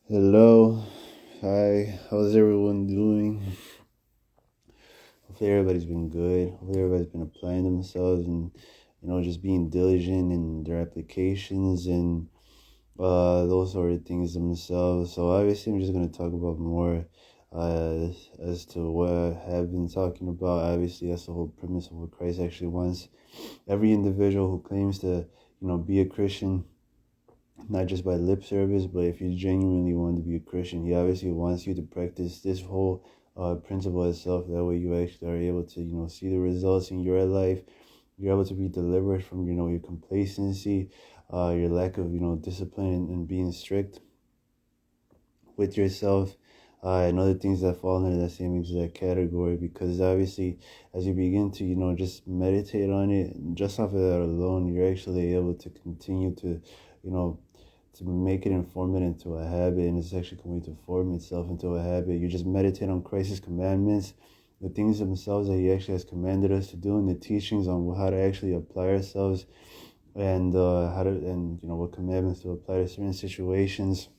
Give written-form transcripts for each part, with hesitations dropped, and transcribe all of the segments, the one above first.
Hello, hi, how's everyone doing? Hopefully everybody's been good. Hopefully everybody's been applying themselves and just being diligent in their applications and those sort of things themselves. So obviously I'm just gonna talk about more as to what I have been talking about. Obviously that's the whole premise of what Christ actually wants. Every individual who claims to, be a Christian, not just by lip service, but if you genuinely want to be a Christian, he obviously wants you to practice this whole principle itself. That way, you actually are able to, see the results in your life. You're able to be delivered from, your complacency, your lack of, discipline and being strict with yourself, and other things that fall under that same exact category. Because obviously, as you begin to, just meditate on it, just off of that alone, you're actually able to continue to, you know, to make it and form it into a habit, and it's actually going to form itself into a habit. You just meditate on Christ's commandments, the things themselves that he actually has commanded us to do, and the teachings on how to actually apply ourselves, and how to, and what commandments to apply to certain situations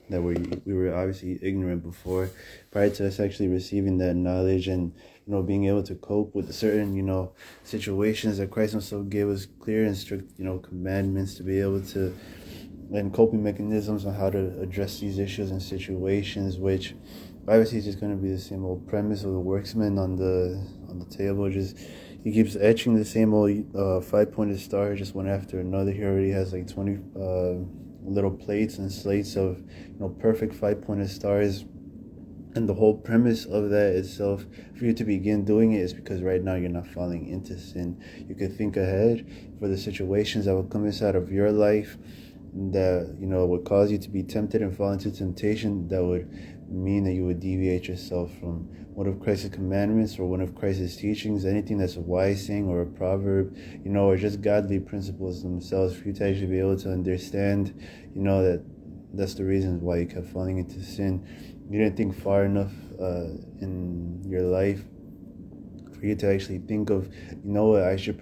that we were obviously ignorant before, prior to us actually receiving that knowledge, and being able to cope with certain situations that Christ himself gave us clear and strict commandments to be able to, and coping mechanisms on how to address these issues and situations, which obviously is just going to be the same old premise of the worksman on the table. Just he keeps etching the same old five-pointed star just one after another. He already has like 20 little plates and slates of perfect five-pointed stars. And the whole premise of that itself, for you to begin doing it, is because right now you're not falling into sin. You could think ahead for the situations that will come inside of your life that would cause you to be tempted and fall into temptation, that would mean that you would deviate yourself from one of Christ's commandments or one of Christ's teachings, anything that's a wise saying or a proverb, or just godly principles themselves, for you to actually be able to understand, that that's the reason why you kept falling into sin. You didn't think far enough in your life for you to actually think of, what I should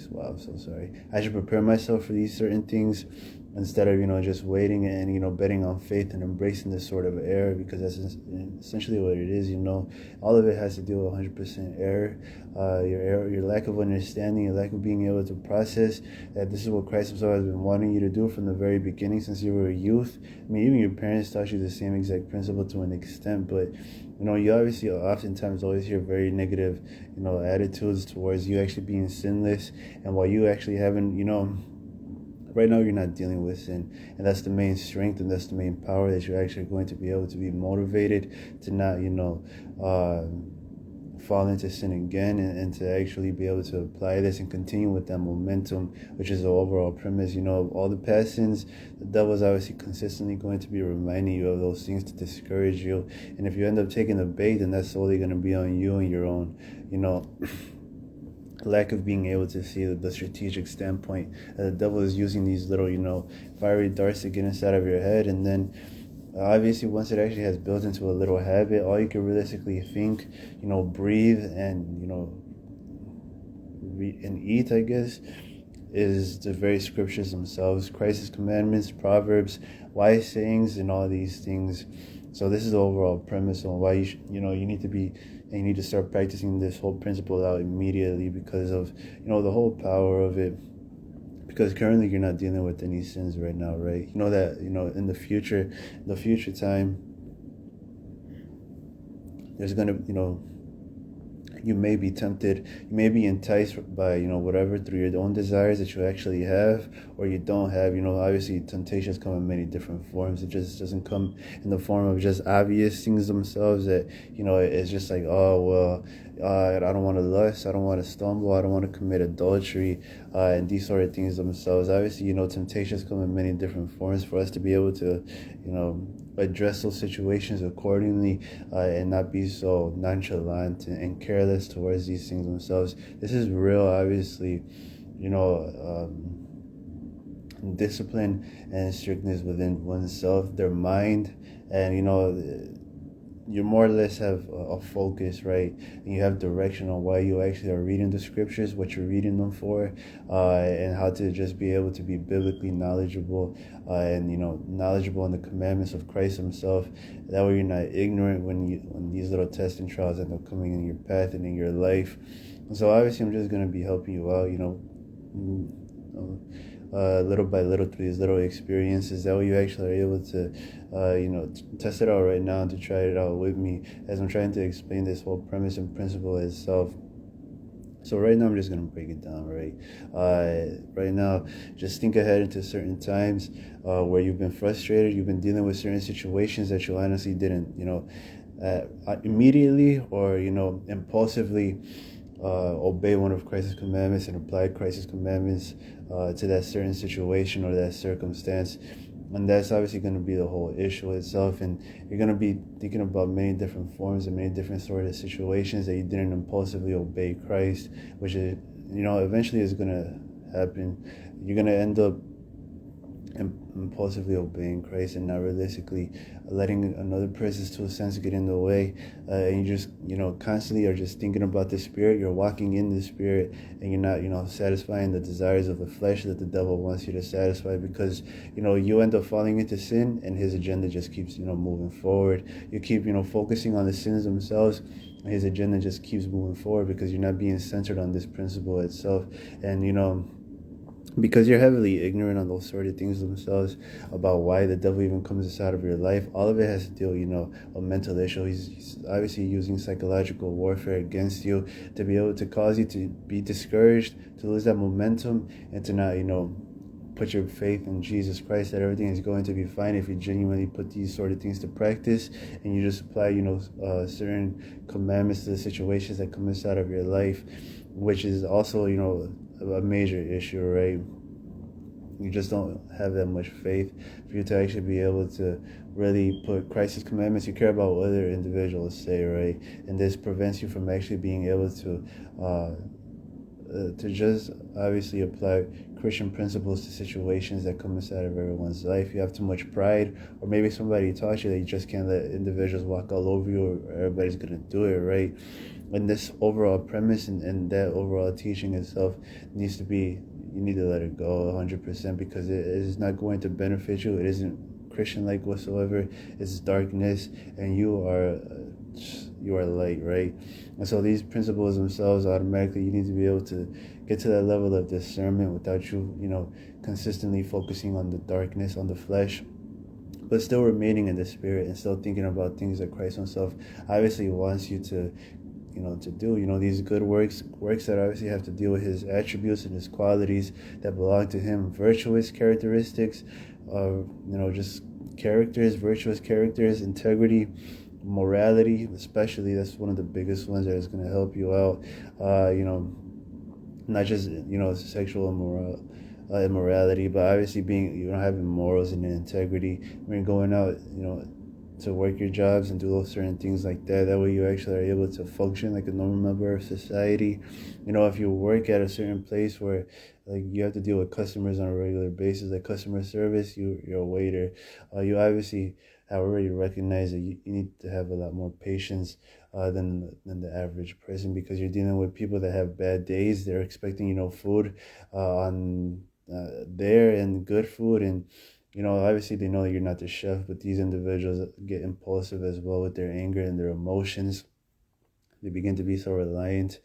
wow, I'm so sorry. I should prepare myself for these certain things, instead of just waiting and betting on faith and embracing this sort of error, because that's essentially what it is. All of it has to do with 100% error. Your error, your lack of understanding, your lack of being able to process that this is what Christ himself has been wanting you to do from the very beginning, since you were a youth. I mean, even your parents taught you the same exact principle to an extent, but you obviously oftentimes always hear very negative attitudes towards you actually being sinless, and while you actually haven't right now you're not dealing with sin, and that's the main strength, and that's the main power, that you're actually going to be able to be motivated to not uh fall into sin again, and to actually be able to apply this and continue with that momentum, which is the overall premise. All the past sins, the devil's obviously consistently going to be reminding you of those things to discourage you, and if you end up taking the bait, then that's solely going to be on you and your own lack of being able to see the strategic standpoint. The devil is using these little fiery darts to get inside of your head, and then obviously once it actually has built into a little habit, all you can realistically think, breathe, and and eat, I guess, is the very scriptures themselves, Christ's commandments, proverbs, wise sayings, and all these things. So this is the overall premise on why you need to be, and you need to start practicing this whole principle out immediately, because of the whole power of it. Because currently you're not dealing with any sins right now, right? That in the future time, there's gonna you may be tempted, you may be enticed by whatever, through your own desires that you actually have or you don't have. Obviously temptations come in many different forms. It just doesn't come in the form of just obvious things themselves, that it's just like, oh well, I don't want to lust, I don't want to stumble, I don't want to commit adultery, and these sort of things themselves. Obviously temptations come in many different forms, for us to be able to address those situations accordingly, and not be so nonchalant and careless towards these things themselves. This is real, obviously, discipline and strictness within oneself, their mind, and you more or less have a focus, right? And you have direction on why you actually are reading the scriptures, what you're reading them for, and how to just be able to be biblically knowledgeable, and knowledgeable in the commandments of Christ Himself. That way, you're not ignorant when these little tests and trials end up coming in your path and in your life. And so obviously, I'm just gonna be helping you out, little by little through these little experiences. That way you actually are able to, test it out right now and to try it out with me as I'm trying to explain this whole premise and principle itself. So right now I'm just gonna break it down, right? Right now, just think ahead into certain times where you've been frustrated, you've been dealing with certain situations that you honestly didn't, immediately or impulsively obey one of Christ's commandments and apply Christ's commandments to that certain situation or that circumstance. And that's obviously going to be the whole issue itself. And you're going to be thinking about many different forms and many different sort of situations that you didn't impulsively obey Christ, which is, eventually is going to happen. You're going to end up impulsively obeying Christ and not realistically letting another person's to a sense get in the way, and you just constantly are just thinking about the Spirit. You're walking in the Spirit, and you're not satisfying the desires of the flesh that the devil wants you to satisfy, because you end up falling into sin, and his agenda just keeps moving forward. You keep focusing on the sins themselves. His agenda just keeps moving forward because you're not being centered on this principle itself. And because you're heavily ignorant on those sort of things themselves about why the devil even comes inside of your life, all of it has to deal, a mental issue. He's obviously using psychological warfare against you to be able to cause you to be discouraged, to lose that momentum, and to not, put your faith in Jesus Christ, that everything is going to be fine if you genuinely put these sort of things to practice and you just apply, certain commandments to the situations that come inside of your life, which is also, a major issue, right? You just don't have that much faith for you to actually be able to really put Christ's commandments. You care about what other individuals say, right? And this prevents you from actually being able to just obviously apply Christian principles to situations that come inside of everyone's life. You have too much pride, or maybe somebody taught you that you just can't let individuals walk all over you, or everybody's gonna do it, right? And this overall premise and that overall teaching itself needs to be, you need to let it go 100%, because it is not going to benefit you. It isn't Christian-like whatsoever. It's darkness, and you are light, right? And so these principles themselves, automatically you need to be able to get to that level of discernment without you consistently focusing on the darkness, on the flesh, but still remaining in the Spirit and still thinking about things that Christ Himself obviously wants you to do, these good works that obviously have to deal with His attributes and His qualities that belong to Him, virtuous characteristics, just characters, virtuous characters, integrity, morality, especially. That's one of the biggest ones that is going to help you out. Not just sexual immorality, but obviously being having morals and integrity when you're going out, to work your jobs and do those certain things like that. That way you actually are able to function like a normal member of society. If you work at a certain place where like you have to deal with customers on a regular basis, like customer service, you're a waiter, you obviously have already recognized that you need to have a lot more patience than the average person, because you're dealing with people that have bad days. They're expecting food on there, and good food, and obviously they know that you're not the chef, but these individuals get impulsive as well with their anger and their emotions. They begin to be so reliant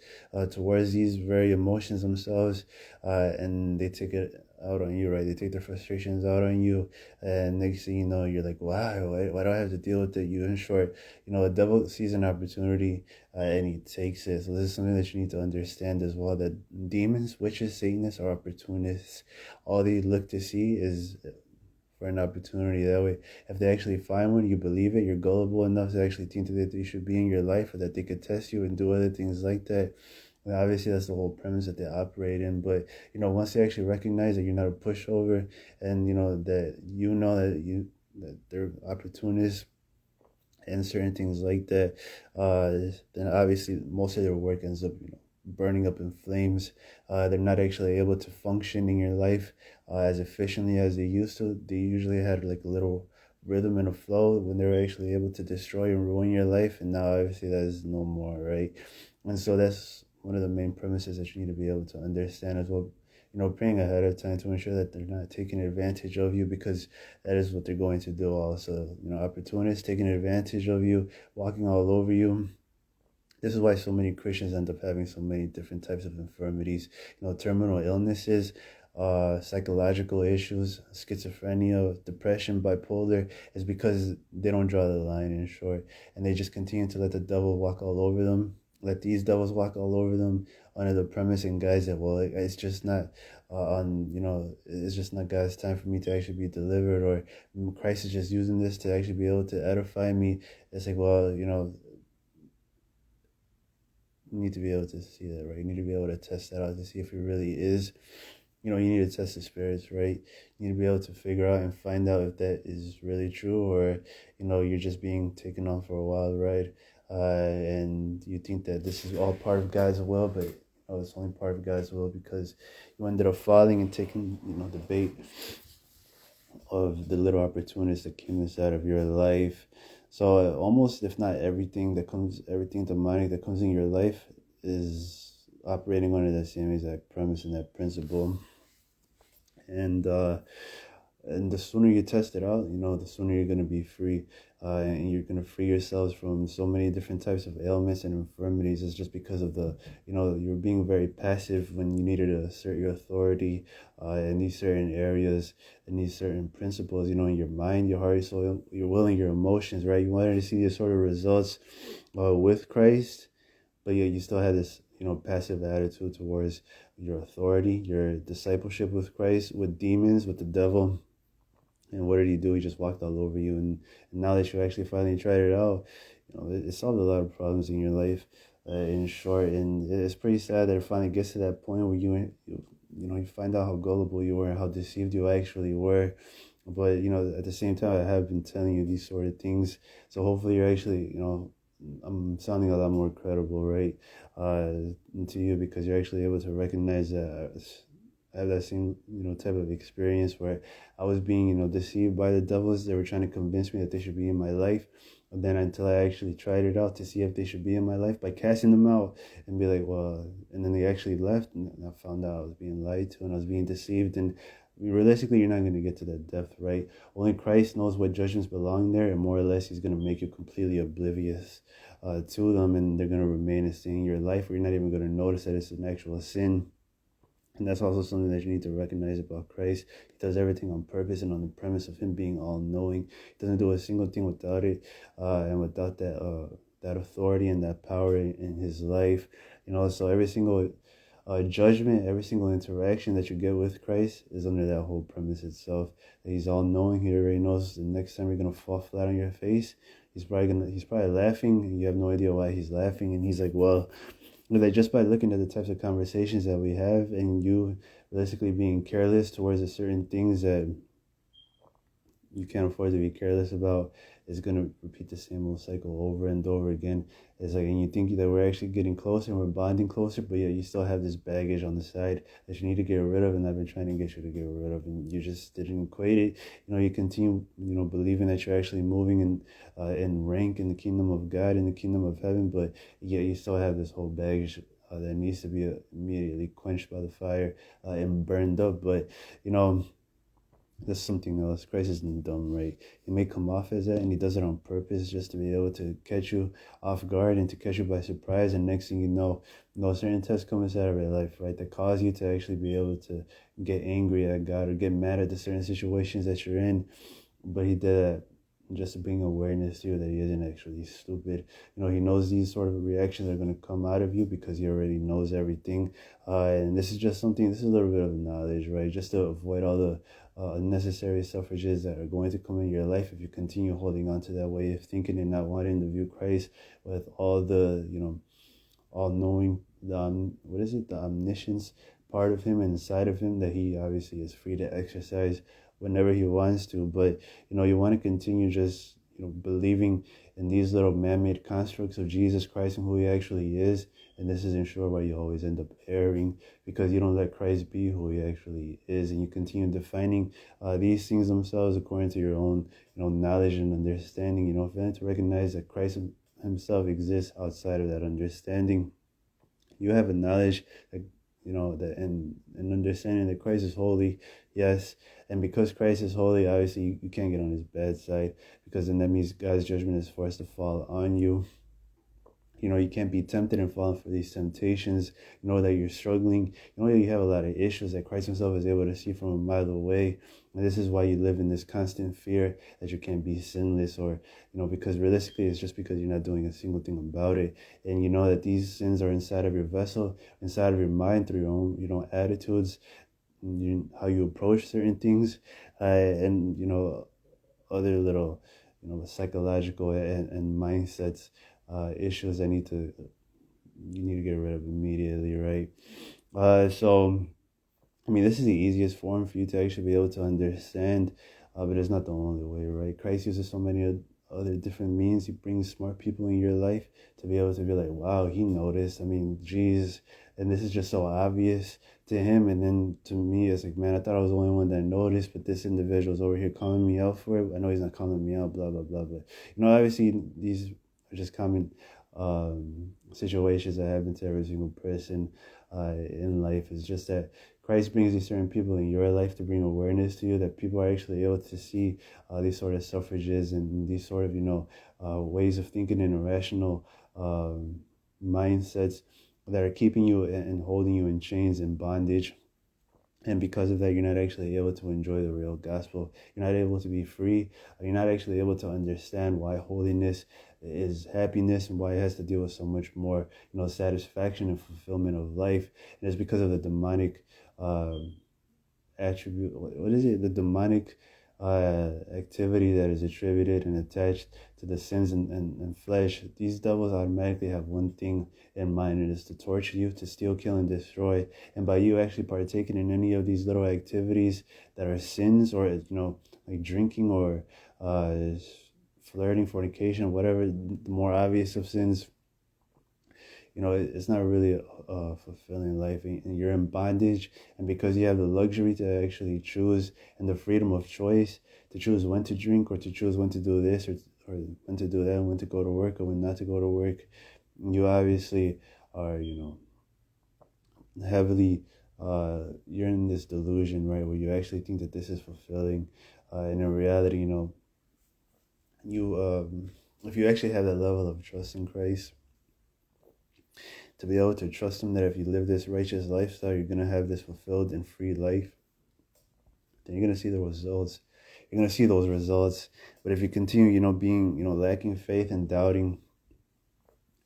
towards these very emotions themselves, and they take it out on you, right? They take their frustrations out on you, and next thing you know, you're like, why do I have to deal with it? You, in short, the devil sees an opportunity, and he takes it. So this is something that you need to understand as well, that demons, witches, Satanists are opportunists. All they look to see is for an opportunity. That way, if they actually find one, you believe it, you're gullible enough to actually think that they should be in your life, or that they could test you and do other things like that. And obviously, that's the whole premise that they operate in. But once they actually recognize that you're not a pushover, and that they're opportunists and certain things like that, then obviously most of their work ends up burning up in flames. They're not actually able to function in your life as efficiently as they used to. They usually had like a little rhythm and a flow when they were actually able to destroy and ruin your life. And now obviously that is no more, right? And so that's one of the main premises that you need to be able to understand as well. Praying ahead of time to ensure that they're not taking advantage of you, because that is what they're going to do also. Opportunists taking advantage of you, walking all over you. This is why so many Christians end up having so many different types of infirmities, terminal illnesses, psychological issues, schizophrenia, depression, bipolar, is because they don't draw the line in short. And they just continue to let the devil walk all over them, let these devils walk all over them under the premise and guise that, well, it's just not it's just not God's time for me to actually be delivered, or Christ is just using this to actually be able to edify me. It's like, well, you need to be able to see that, right? You need to be able to test that out to see if it really is. You need to test the spirits, right? You need to be able to figure out and find out if that is really true, or, you're just being taken on for a wild ride. And you think that this is all part of God's will, but it's only part of God's will because you ended up falling and taking, the bait of the little opportunities that came inside of your life. So almost, if not everything demonic that comes in your life is operating under that same exact premise and that principle. And the sooner you test it out, the sooner you're going to be free, and you're going to free yourselves from so many different types of ailments and infirmities. It's just because of you're being very passive when you needed to assert your authority in these certain areas and these certain principles, in your mind, your heart, your soul, your will, and your emotions, right? You wanted to see the sort of results with Christ, but yet you still had this passive attitude towards your authority, your discipleship with Christ, with demons, with the devil. And what did he do? He just walked all over you. And now that you actually finally tried it out, it solved a lot of problems in your life, in short. And it's pretty sad that it finally gets to that point where you find out how gullible you were and how deceived you actually were. But, at the same time, I have been telling you these sort of things. So hopefully you're actually, I'm sounding a lot more credible, right, to you, because you're actually able to recognize that I have that same, type of experience where I was being, deceived by the devils. They were trying to convince me that they should be in my life. And then until I actually tried it out to see if they should be in my life by casting them out and be like, well, and then they actually left, and I found out I was being lied to and I was being deceived. And realistically, you're not going to get to that depth, right? Only Christ knows what judgments belong there, and more or less he's going to make you completely oblivious to them, and they're going to remain a sin in your life, where you're not even going to notice that it's an actual sin. And that's also something that you need to recognize about Christ. He does everything on purpose and on the premise of him being all-knowing. He doesn't do a single thing without it, and without that authority and that power in his life. So every single judgment, every single interaction that you get with Christ is under that whole premise itself. That he's all-knowing. He already knows the next time you're gonna fall flat on your face. He's probably laughing, and you have no idea why he's laughing. And he's like, well, like, just by looking at the types of conversations that we have, and you realistically being careless towards the certain things that you can't afford to be careless about, is going to repeat the same old cycle over and over again. It's like, and you think that we're actually getting closer and we're bonding closer, but yeah, you still have this baggage on the side that you need to get rid of, and I've been trying to get you to get rid of, and you just didn't equate it. You continue, believing that you're actually moving in rank in the kingdom of God, in the kingdom of heaven, but yeah, you still have this whole baggage that needs to be immediately quenched by the fire and burned up. But that's something else. Christ isn't dumb, right? He may come off as that, and he does it on purpose just to be able to catch you off guard and to catch you by surprise. And next thing you know, certain tests come inside of your life, right, that cause you to actually be able to get angry at God or get mad at the certain situations that you're in. But he did that just to bring awareness to you that he isn't actually stupid. He knows these sort of reactions are going to come out of you because he already knows everything. And this is a little bit of knowledge, right? Just to avoid all the unnecessary suffrages that are going to come in your life if you continue holding on to that way of thinking and not wanting to view Christ with all the, all knowing, the omniscience part of him and inside of him that he obviously is free to exercise whenever he wants to. But you want to continue just believing in these little man-made constructs of Jesus Christ and who he actually is. And this is in short why you always end up erring, because you don't let Christ be who he actually is, and you continue defining these things themselves according to your own knowledge and understanding, failing to recognize that Christ himself exists outside of that understanding. You have a knowledge that that and understanding that Christ is holy, yes, and because Christ is holy, obviously you can't get on his bad side, because then that means God's judgment is forced to fall on you. You can't be tempted and falling for these temptations. You know that you're struggling. You know that you have a lot of issues that Christ himself is able to see from a mile away. And this is why you live in this constant fear that you can't be sinless, or, because realistically it's just because you're not doing a single thing about it. And you know that these sins are inside of your vessel, inside of your mind, through your own, attitudes, how you approach certain things, and, other little, psychological and mindsets, issues that you need to get rid of immediately, right? So I mean, this is the easiest form for you to actually be able to understand, but it's not the only way, right? Christ uses so many other different means. He brings smart people in your life to be able to be like, wow, he noticed. I mean, geez, and this is just so obvious to him. And then to me, it's like, man, I thought I was the only one that noticed, but this individual's over here calling me out for it. I know he's not calling me out, blah, blah, blah. But, obviously these are just common situations that happen to every single person in life. It's just that Christ brings these certain people in your life to bring awareness to you that people are actually able to see these sort of suffrages and these sort of, ways of thinking and irrational mindsets that are keeping you and holding you in chains and bondage. And because of that, you're not actually able to enjoy the real gospel. You're not able to be free. You're not actually able to understand why holiness is happiness and why it has to deal with so much more, satisfaction and fulfillment of life. And it's because of the demonic attribute. What is it? The demonic activity that is attributed and attached to the sins and flesh. These devils automatically have one thing in mind, and it's to torture you, to steal, kill, and destroy. And by you actually partaking in any of these little activities that are sins, or like drinking or flirting, fornication, whatever, the more obvious of sins, it's not really a fulfilling life, and you're in bondage. And because you have the luxury to actually choose and the freedom of choice to choose when to drink, or to choose when to do this, or when to do that, when to go to work or when not to go to work, you obviously are, heavily, you're in this delusion, right, where you actually think that this is fulfilling, and in reality, you if you actually have that level of trust in Christ, to be able to trust him that if you live this righteous lifestyle, you're going to have this fulfilled and free life, then you're going to see the results. You're going to see those results. But if you continue, being, lacking faith and doubting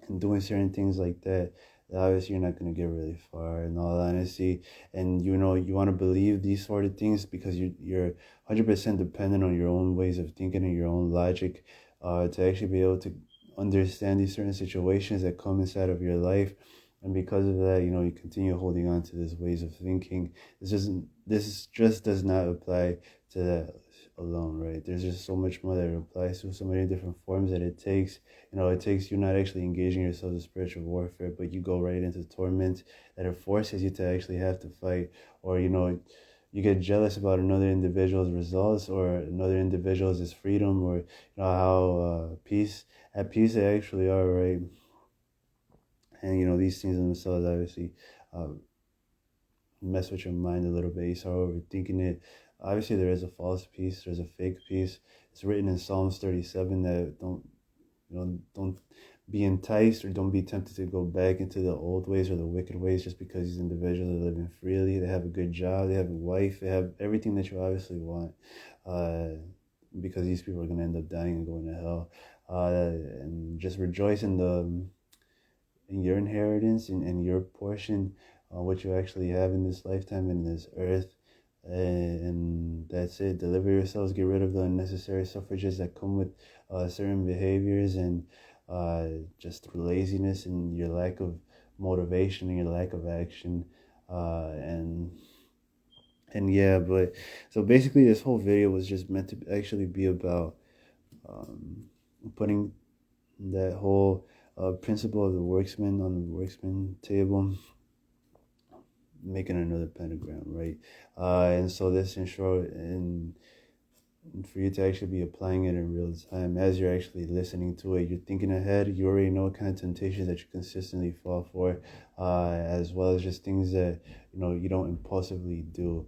and doing certain things like that, obviously you're not going to get really far, in all honesty. And, you want to believe these sort of things because you're 100% dependent on your own ways of thinking and your own logic to actually be able to understand these certain situations that come inside of your life. And because of that, you continue holding on to these ways of thinking. This just does not apply to that alone, right? There's just so much more that it applies to, so many different forms that it takes. It takes you not actually engaging yourself in spiritual warfare, but you go right into torment that it forces you to actually have to fight. Or, you get jealous about another individual's results or another individual's freedom, or, how at peace they actually are, right? And, these things themselves obviously mess with your mind a little bit. You start overthinking it. Obviously, there is a false peace. There's a fake peace. It's written in Psalms 37 that don't be enticed or don't be tempted to go back into the old ways or the wicked ways just because these individuals are living freely. They have a good job. They have a wife. They have everything that you obviously want. Because these people are going to end up dying and going to hell. And just rejoice in your inheritance and your portion, what you actually have in this lifetime in this earth. And that's it. Deliver yourselves. Get rid of the unnecessary suffrages that come with certain behaviors and just laziness and your lack of motivation and your lack of action. And yeah, but so basically this whole video was just meant to actually be about putting that whole principle of the worksman on the worksman table, making another pentagram, right? And so this ensure and for you to actually be applying it in real time as you're actually listening to it, you're thinking ahead. You already know what kind of temptations that you consistently fall for, as well as just things that you don't impulsively do.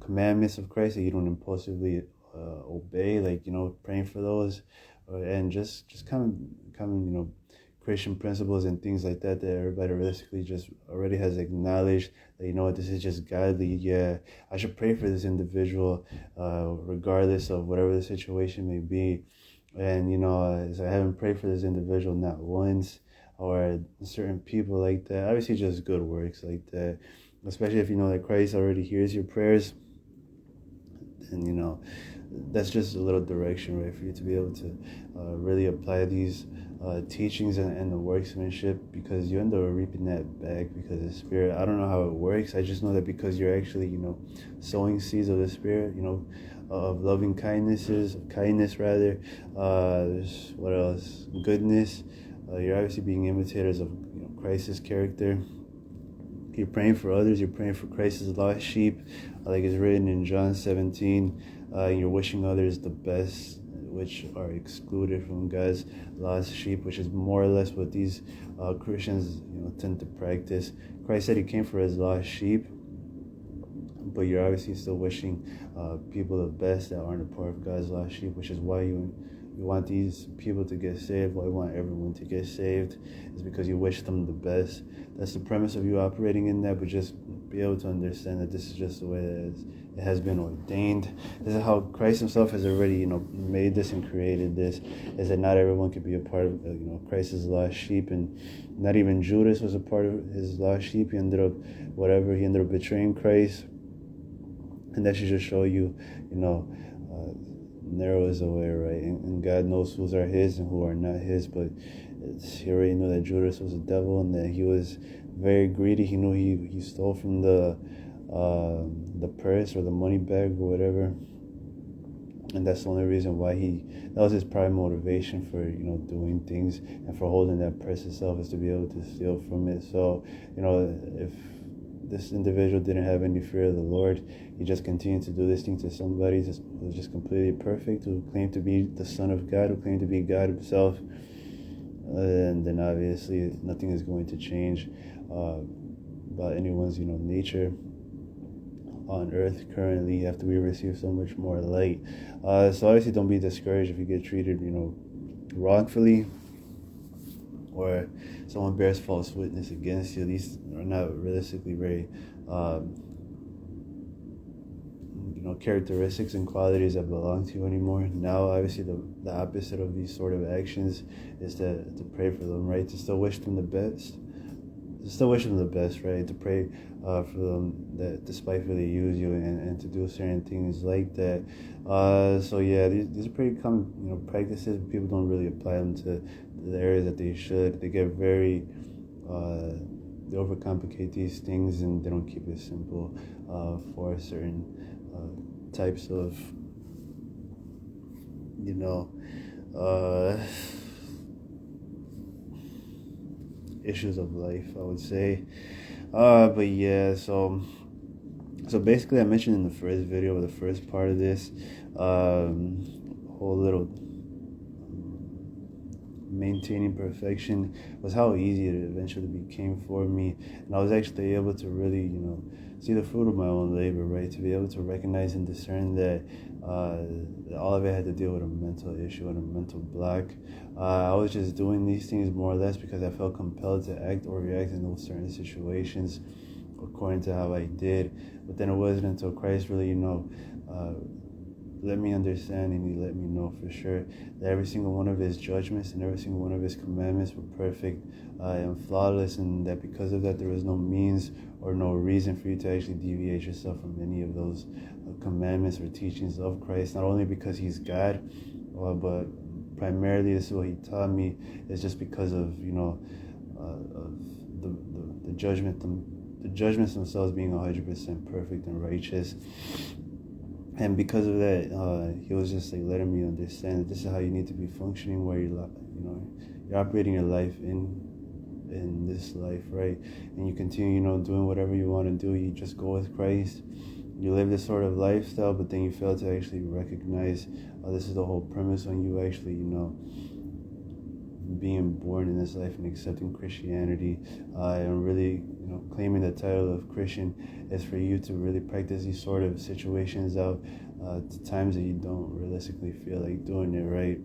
Commandments of Christ that you don't impulsively obey, like praying for those, and just common Christian principles and things like that everybody realistically just already has acknowledged that what, this is just godly. Yeah, I should pray for this individual, regardless of whatever the situation may be. And as I haven't prayed for this individual not once, or certain people like that, obviously just good works like that, especially if you know that Christ already hears your prayers. And that's just a little direction, right, for you to be able to really apply these teachings and the workmanship, because you end up reaping that back because of the Spirit. I don't know how it works. I just know that because you're actually sowing seeds of the Spirit, of loving kindness rather. There's what else? Goodness. You're obviously being imitators of Christ's character. You're praying for others. You're praying for Christ's lost sheep, like it's written in John 17. You're wishing others the best, which are excluded from God's lost sheep, which is more or less what these Christians tend to practice. Christ said he came for his lost sheep, but you're obviously still wishing people the best that aren't a part of God's lost sheep, which is why you want these people to get saved, why you want everyone to get saved, is because you wish them the best. That's the premise of you operating in that, but just be able to understand that this is just the way that it has been ordained. This is how Christ himself has already, made this and created this, is that not everyone could be a part of, Christ's lost sheep, and not even Judas was a part of his lost sheep. He ended up betraying Christ, and that should just show you, narrow is the way, right? And God knows whose are his and who are not his, but he already knew that Judas was a devil and that he was very greedy. He knew he stole from the purse or the money bag or whatever, and that's the only reason why that was his prime motivation for doing things and for holding that purse itself, is to be able to steal from it. So if this individual didn't have any fear of the Lord, he just continued to do this thing to somebody who was just completely perfect, who claimed to be the Son of God, who claimed to be God himself, and then obviously nothing is going to change about anyone's nature on earth currently after we receive so much more light. So obviously don't be discouraged if you get treated wrongfully, or someone bears false witness against you. These are not realistically very characteristics and qualities that belong to you anymore. Now obviously the opposite of these sort of actions is to pray for them, right? To still wish them the best, right? To pray for them that despitefully use you, and to do certain things like that. So yeah, these are pretty common practices, but people don't really apply them to the areas that they should. They get very they overcomplicate these things, and they don't keep it simple for certain types of issues of life, I would say. But yeah, so basically I mentioned in the first video, or the first part of this whole little maintaining perfection was how easy it eventually became for me, and I was actually able to really see the fruit of my own labor, right? To be able to recognize and discern that all of it had to deal with a mental issue and a mental block. I was just doing these things more or less because I felt compelled to act or react in those certain situations according to how I did. But then it wasn't until Christ really let me understand, and he let me know for sure that every single one of his judgments and every single one of his commandments were perfect and flawless, and that because of that there was no means or no reason for you to actually deviate yourself from any of those commandments or teachings of Christ. Not only because he's God, but primarily this is what he taught me, is just because of of the judgments themselves being 100% perfect and righteous. And because of that, he was just like letting me understand that this is how you need to be functioning, where you're operating your life in this life, right? And you continue, doing whatever you want to do. You just go with Christ. You live this sort of lifestyle, but then you fail to actually recognize this is the whole premise on you actually, being born in this life and accepting Christianity, and really, claiming the title of Christian is for you to really practice these sort of situations out to times that you don't realistically feel like doing it, right?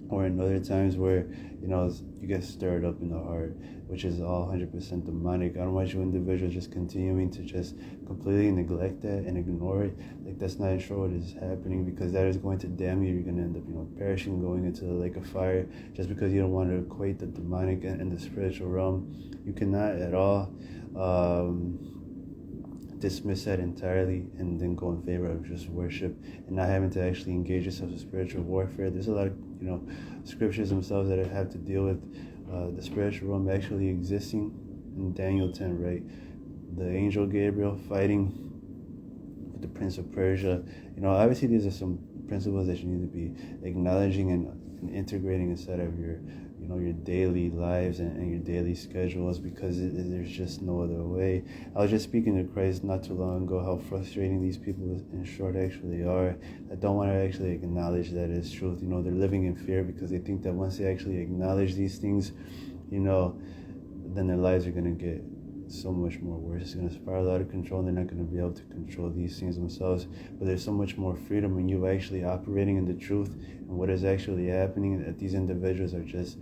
Or in other times where you get stirred up in the heart, which is all 100% demonic. I don't want you individuals just continuing to just completely neglect that and ignore it like that's not sure what is happening, because that is going to damn you. You're going to end up perishing, going into the lake of fire, just because you don't want to equate the demonic and the spiritual realm. You cannot at all dismiss that entirely and then go in favor of just worship and not having to actually engage yourself in spiritual warfare. There's a lot of scriptures themselves that have to deal with the spiritual realm actually existing. In Daniel 10, right, the angel Gabriel fighting with the prince of Persia. Obviously these are some principles that you need to be acknowledging and integrating inside of your your daily lives and your daily schedules, because there's just no other way. I was just speaking to Christ not too long ago how frustrating these people in short actually are, that don't want to actually acknowledge that it's truth. They're living in fear because they think that once they actually acknowledge these things, then their lives are going to get so much more worse. It's going to spiral out of control, and they're not going to be able to control these things themselves. But there's so much more freedom when you actually operating in the truth and what is actually happening, that these individuals are just,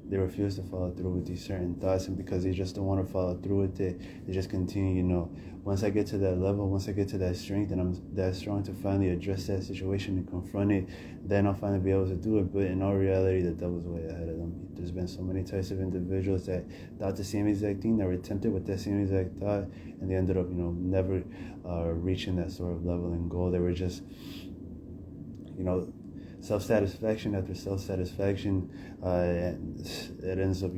they refuse to follow through with these certain thoughts, and because they just don't want to follow through with it, they just continue, once I get to that level, once I get to that strength, and I'm that strong to finally address that situation and confront it, then I'll finally be able to do it. But in all reality, the devil's way ahead of them. There's been so many types of individuals that thought the same exact thing, that were tempted with that same exact thought, and they ended up, never reaching that sort of level and goal. They were just, self-satisfaction after self-satisfaction, it ends up,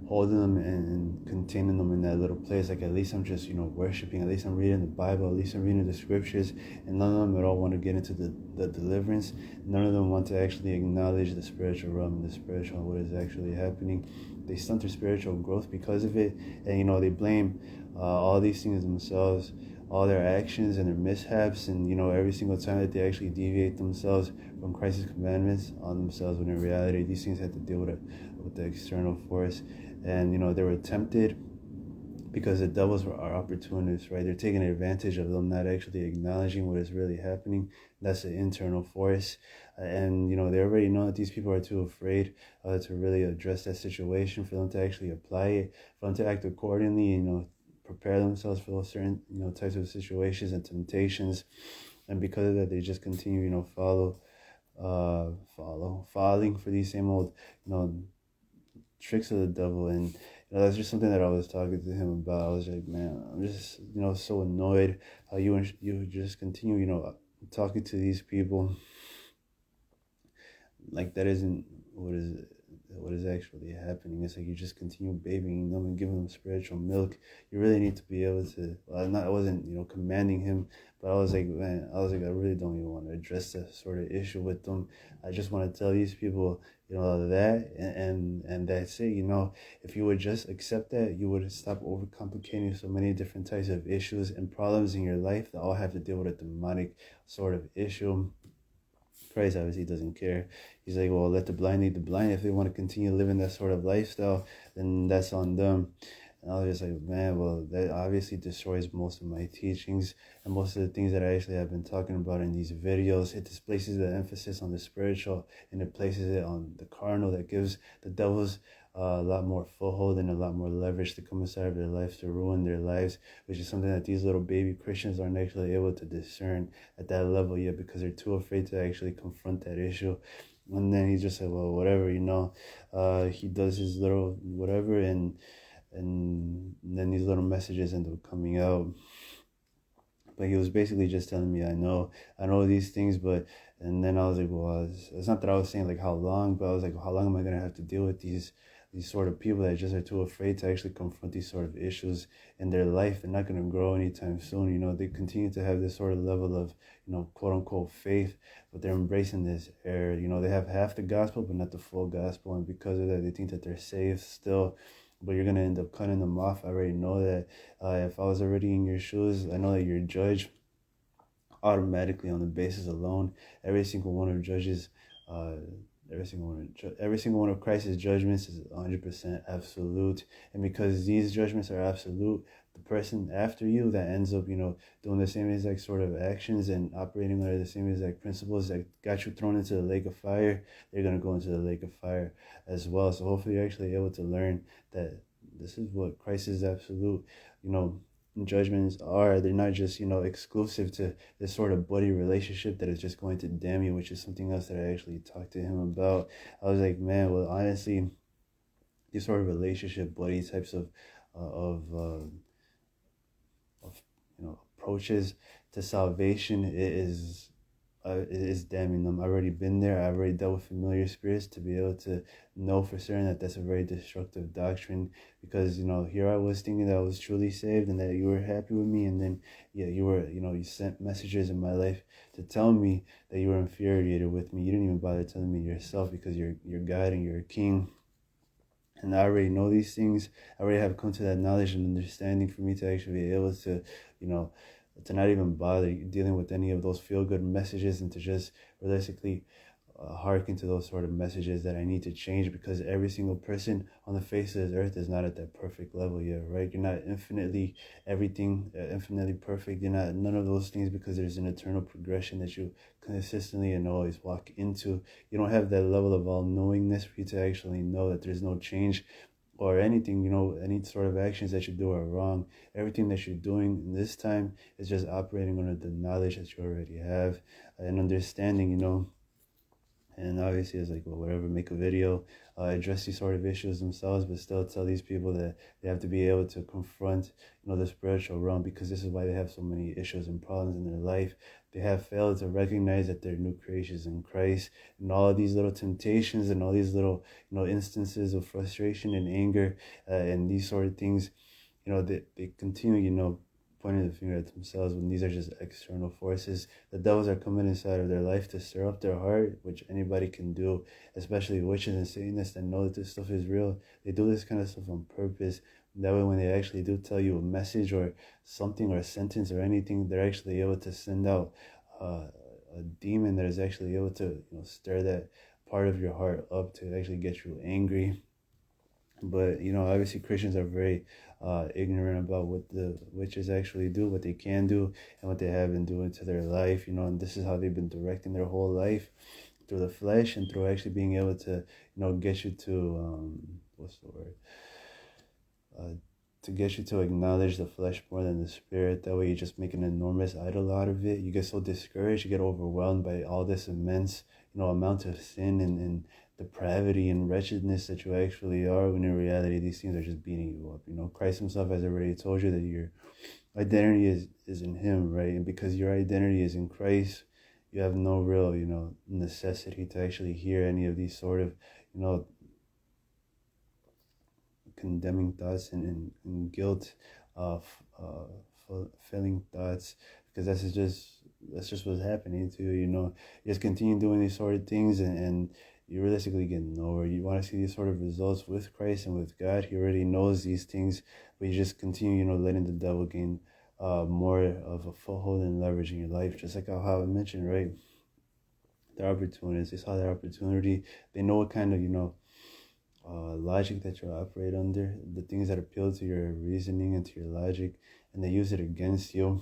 holding them and containing them in that little place. Like, at least I'm just, worshiping, at least I'm reading the Bible, at least I'm reading the scriptures, and none of them at all want to get into the deliverance. None of them want to actually acknowledge the spiritual realm and the spiritual, what is actually happening. They stunt their spiritual growth because of it, and, they blame all these things themselves, all their actions and their mishaps, and every single time that they actually deviate themselves from Christ's commandments on themselves, when in reality these things had to deal with the external force. And they were tempted because the devils are opportunists, right? They're taking advantage of them, not actually acknowledging what is really happening. That's the internal force. And they already know that these people are too afraid to really address that situation, for them to actually apply it, for them to act accordingly, prepare themselves for those certain types of situations and temptations. And because of that, they just continue falling for these same old tricks of the devil. And that's just something that I was talking to him about. I was like, man, I'm just so annoyed how you just continue talking to these people like that isn't what is actually happening. It's like you just continue babying them and giving them spiritual milk. You really need to be able to, I wasn't commanding him, but I was like, I really don't even want to address that sort of issue with them. I just want to tell these people that, and that's it. If you would just accept that, you would stop overcomplicating so many different types of issues and problems in your life that all have to deal with a demonic sort of issue. Christ obviously doesn't care. He's like, well, let the blind lead the blind. If they want to continue living that sort of lifestyle, then that's on them. And I was just like, man, well, that obviously destroys most of my teachings and most of the things that I actually have been talking about in these videos. It displaces the emphasis on the spiritual, and it places it on the carnal. That gives the devils a lot more foothold and a lot more leverage to come inside of their lives, to ruin their lives, which is something that these little baby Christians aren't actually able to discern at that level yet, because they're too afraid to actually confront that issue. And then he's just like, well, whatever, he does his little whatever, and then these little messages end up coming out. But he was basically just telling me, I know these things, but, and then I was like, well, it's not that I was saying like how long, but I was like, how long am I going to have to deal with these these sort of people that just are too afraid to actually confront these sort of issues in their life. They're not going to grow anytime soon. You know, they continue to have this sort of level of, you know, quote unquote faith, but they're embracing this error. You know, they have half the gospel, but not the full gospel. And because of that, they think that they're saved still, but you're going to end up cutting them off. I already know that. If I was already in your shoes, I know that you're judged automatically on the basis alone. Every single one of judges, uh, every single one of Christ's judgments is 100% absolute. And because these judgments are absolute, the person after you that ends up, you know, doing the same exact sort of actions and operating under the same exact principles that got you thrown into the lake of fire, they're gonna go into the lake of fire as well. So hopefully you're actually able to learn that this is what Christ is absolute. You know, judgments are, they're not just, you know, exclusive to this sort of buddy relationship that is just going to damn you, which is something else that I actually talked to him about. I was like, man, well, honestly, these sort of relationship buddy types of you know, approaches to salvation, it is damning them. I've already been there. I've already dealt with familiar spirits to be able to know for certain that that's a very destructive doctrine. Because, you know, here I was thinking that I was truly saved and that you were happy with me, and then yeah, you were, you know, you sent messages in my life to tell me that you were infuriated with me. You didn't even bother telling me yourself, because you're God and you're a king. And I already know these things. I already have come to that knowledge and understanding for me to actually be able to, you know, to not even bother dealing with any of those feel-good messages, and to just realistically hearken to those sort of messages that I need to change, because every single person on the face of this earth is not at that perfect level yet, right? You're not infinitely everything, infinitely perfect. You're not none of those things, because there's an eternal progression that you consistently and always walk into. You don't have that level of all-knowingness for you to actually know that there's no change or anything, you know, any sort of actions that you do are wrong. Everything that you're doing in this time is just operating under the knowledge that you already have and understanding, you know. And obviously it's like, well, whatever, make a video, address these sort of issues themselves, but still tell these people that they have to be able to confront, you know, the spiritual realm, because this is why they have so many issues and problems in their life. They have failed to recognize that they're new creations in Christ, and all of these little temptations and all these little, you know, instances of frustration and anger, and these sort of things, you know, they continue, you know, pointing the finger at themselves, when these are just external forces. The devils are coming inside of their life to stir up their heart, which anybody can do, especially witches and Satanists that know that this stuff is real. They do this kind of stuff on purpose. That way, when they actually do tell you a message or something or a sentence or anything, they're actually able to send out a demon that is actually able to, you know, stir that part of your heart up to actually get you angry. But, you know, obviously Christians are very ignorant about what the witches actually do, what they can do, and what they have been doing to their life, you know. And this is how they've been directing their whole life, through the flesh and through actually being able to, you know, get you to what's the word, to get you to acknowledge the flesh more than the spirit. That way you just make an enormous idol out of it. You get so discouraged, you get overwhelmed by all this immense, you know, amount of sin and depravity and wretchedness that you actually are, when in reality these things are just beating you up. You know, Christ himself has already told you that your identity is in him, right? And because your identity is in Christ, you have no real, you know, necessity to actually hear any of these sort of, you know, condemning thoughts and guilt of filling thoughts, because that's just what's happening to you. You know, you just continue doing these sort of things, and you realistically get nowhere. You want to see these sort of results with Christ and with God. He already knows these things, but you just continue, you know, letting the devil gain more of a foothold and leverage in your life, just like how I mentioned, right? Their opportunities, they saw their opportunity. They know what kind of, you know, logic that you operate under, the things that appeal to your reasoning and to your logic, and they use it against you,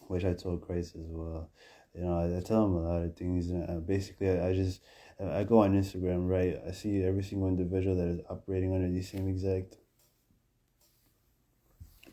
which I told Christ as well. You know, I tell him a lot of things, and basically I go on Instagram, right? I see every single individual that is operating under these same exact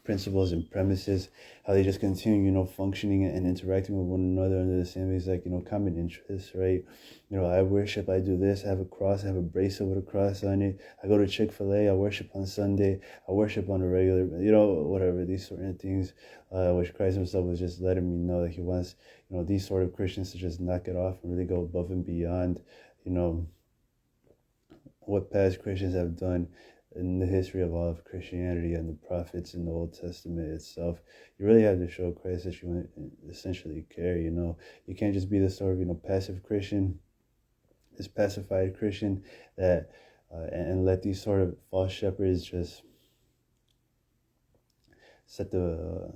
principles and premises, how they just continue, you know, functioning and interacting with one another under the same exact, you know, common interests, right? You know, I worship, I do this, I have a cross, I have a bracelet with a cross on it. I go to Chick-fil-A, I worship on Sunday, I worship on a regular, you know, whatever, these sort of things, which Christ himself was just letting me know that he wants, you know, these sort of Christians to just knock it off and really go above and beyond, you know, what past Christians have done in the history of all of Christianity and the prophets in the Old Testament itself. You really have to show Christ that you essentially care. You can't just be this sort of passive Christian, this pacified Christian that and let these sort of false shepherds just set the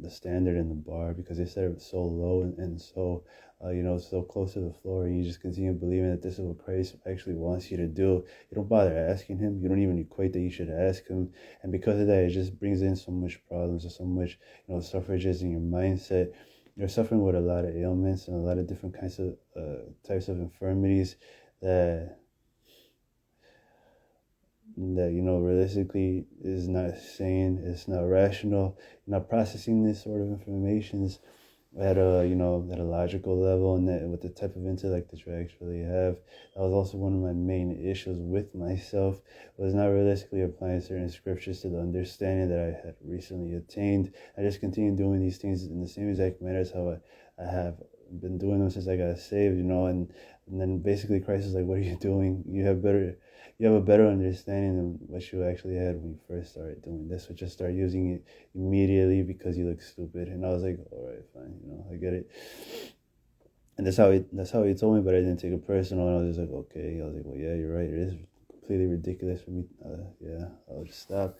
standard and the bar, because they set it so low and so so close to the floor, and you just continue believing that this is what Christ actually wants you to do. You don't bother asking him. You don't even equate that you should ask him, and because of that, it just brings in so much problems and so much suffrages in your mindset. You're suffering with a lot of ailments and a lot of different kinds of types of infirmities that realistically is not sane. It's not rational. You're not processing this sort of information at a logical level, and that with the type of intellect that you actually have. That was also one of my main issues with myself, was not realistically applying certain scriptures to the understanding that I had recently attained. I just continued doing these things in the same exact manner as how I have been doing them since I got saved, and then basically Christ is like, what are you doing? You have a better understanding than what you actually had when you first started doing this, but just start using it immediately because you look stupid. And I was like, all right, fine, I get it. And that's how he told me, but I didn't take it personal. And I was just like, okay. I was like, well, yeah, you're right. It is completely ridiculous for me. Yeah, I'll just stop.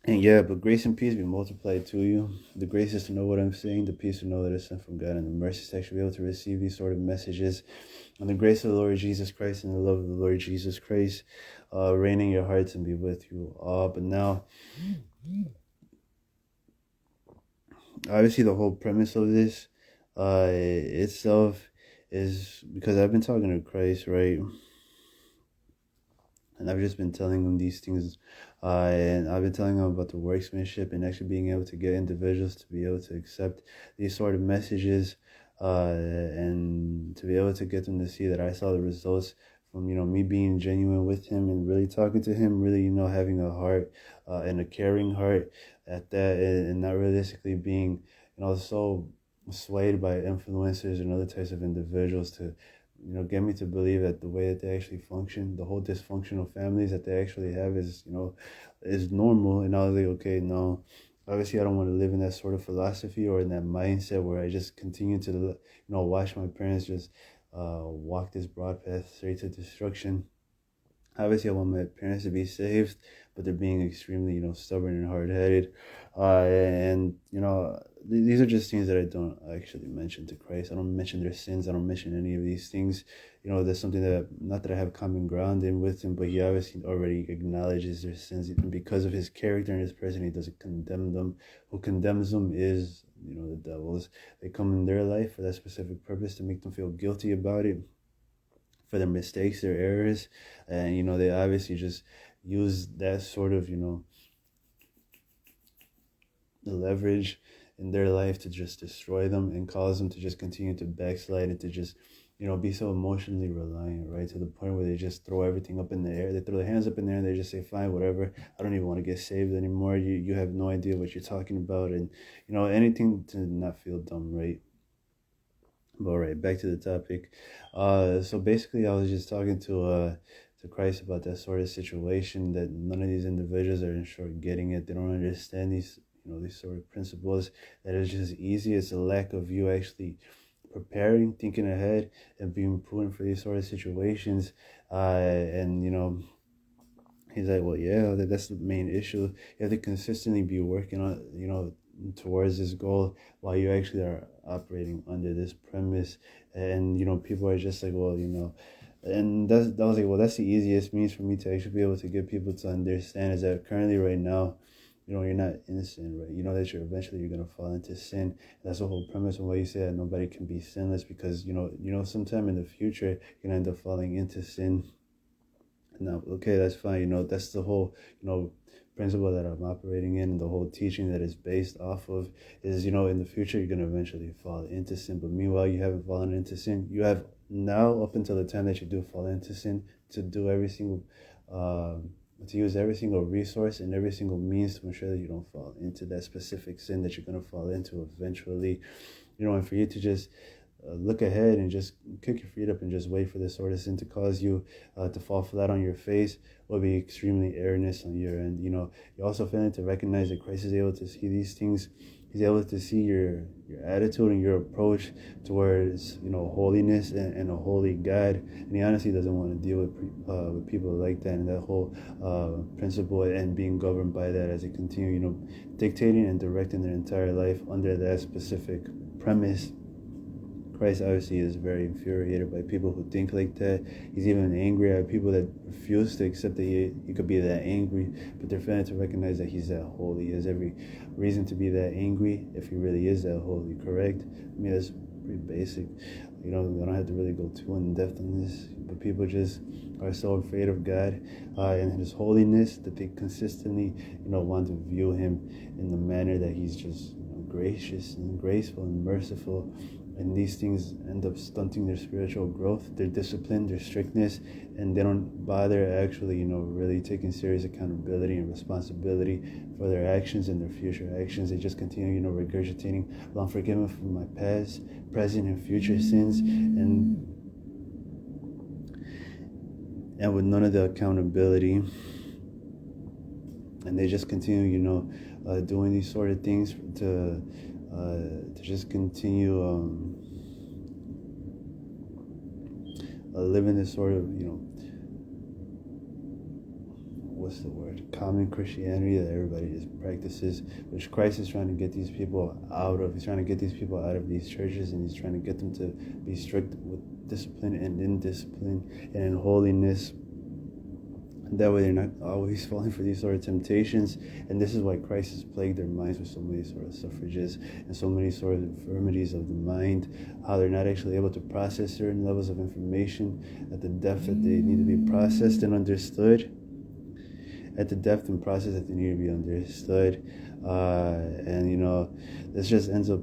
And yeah, but grace and peace be multiplied to you. The grace is to know what I'm saying, the peace to know that it's sent from God, and the mercy is to actually be able to receive these sort of messages. And the grace of the Lord Jesus Christ and the love of the Lord Jesus Christ reign in your hearts and be with you all. But now, obviously, the whole premise of this itself is because I've been talking to Christ, right? And I've just been telling him these things, and I've been telling him about the workmanship and actually being able to get individuals to be able to accept these sort of messages, and to be able to get them to see that I saw the results from me being genuine with him and really talking to him, really having a heart and a caring heart at that, and not realistically being so swayed by influencers and other types of individuals to get me to believe that the way that they actually function, the whole dysfunctional families that they actually have is normal. And I was like, okay, no, obviously I don't want to live in that sort of philosophy or in that mindset where I just continue to, watch my parents just walk this broad path straight to destruction. Obviously, I want my parents to be saved, but they're being extremely, stubborn and hard-headed. And these are just things that I don't actually mention to Christ. I don't mention their sins. I don't mention any of these things. There's something that, not that I have common ground in with him, but he obviously already acknowledges their sins. And because of his character and his person, he doesn't condemn them. Who condemns them is, the devils. They come in their life for that specific purpose, to make them feel guilty about it, for their mistakes, their errors. And they obviously just use that sort of the leverage in their life to just destroy them and cause them to just continue to backslide and to just be so emotionally reliant, right, to the point where they just throw everything up in the air. They throw their hands up in the air and they just say, fine, whatever, I don't even want to get saved anymore. You have no idea what you're talking about. And anything to not feel dumb, right? But all right, back to the topic. So basically, I was just talking to Christ about that sort of situation, that none of these individuals are in short getting it. They don't understand these these sort of principles. That it's just easy. It's a lack of you actually preparing, thinking ahead, and being prudent for these sort of situations. And he's like, well, yeah, that's the main issue. You have to consistently be working on towards this goal while you actually are operating under this premise. And people are just like, well, and that was like, well, that's the easiest means for me to actually be able to get people to understand, is that currently right now, you're not in sin, right? You know that you're gonna fall into sin. And that's the whole premise of why you say that nobody can be sinless, because sometime in the future you're gonna end up falling into sin. Now, okay, that's fine. That's the whole principle that I'm operating in, and the whole teaching that is based off of is, in the future you're gonna eventually fall into sin. But meanwhile, you haven't fallen into sin. You have now, up until the time that you do fall into sin, to do every single to use every single resource and every single means to ensure that you don't fall into that specific sin that you're going to fall into eventually. And for you to just look ahead and just kick your feet up and just wait for this sort of sin to cause you to fall flat on your face will be extremely erroneous on your end. You also failing to recognize that Christ is able to see these things. He's able to see your attitude and your approach towards holiness and a holy God, and he honestly doesn't want to deal with people like that and that whole principle and being governed by that as they continue dictating and directing their entire life under that specific premise. Christ obviously is very infuriated by people who think like that. He's even angry at people that refuse to accept that he could be that angry, but they're failing to recognize that he's that holy. He has every reason to be that angry if he really is that holy, correct? I mean, that's pretty basic. We don't have to really go too in depth on this, but people just are so afraid of God and his holiness that they consistently want to view him in the manner that he's just gracious and graceful and merciful. And these things end up stunting their spiritual growth, their discipline, their strictness, and they don't bother actually, really taking serious accountability and responsibility for their actions and their future actions. They just continue, regurgitating, well, I'm forgiven for my past, present, and future sins, and with none of the accountability. And they just continue, doing these sort of things to just continue living this sort of, what's the word? Common Christianity that everybody just practices, which Christ is trying to get these people out of. He's trying to get these people out of these churches, and he's trying to get them to be strict with discipline and in discipline and in holiness. That way they're not always falling for these sort of temptations. And this is why Christ has plagued their minds with so many sort of suffrages and so many sort of infirmities of the mind, how they're not actually able to process certain levels of information at the depth that they need to be processed and understood, at the depth and process that they need to be understood. This just ends up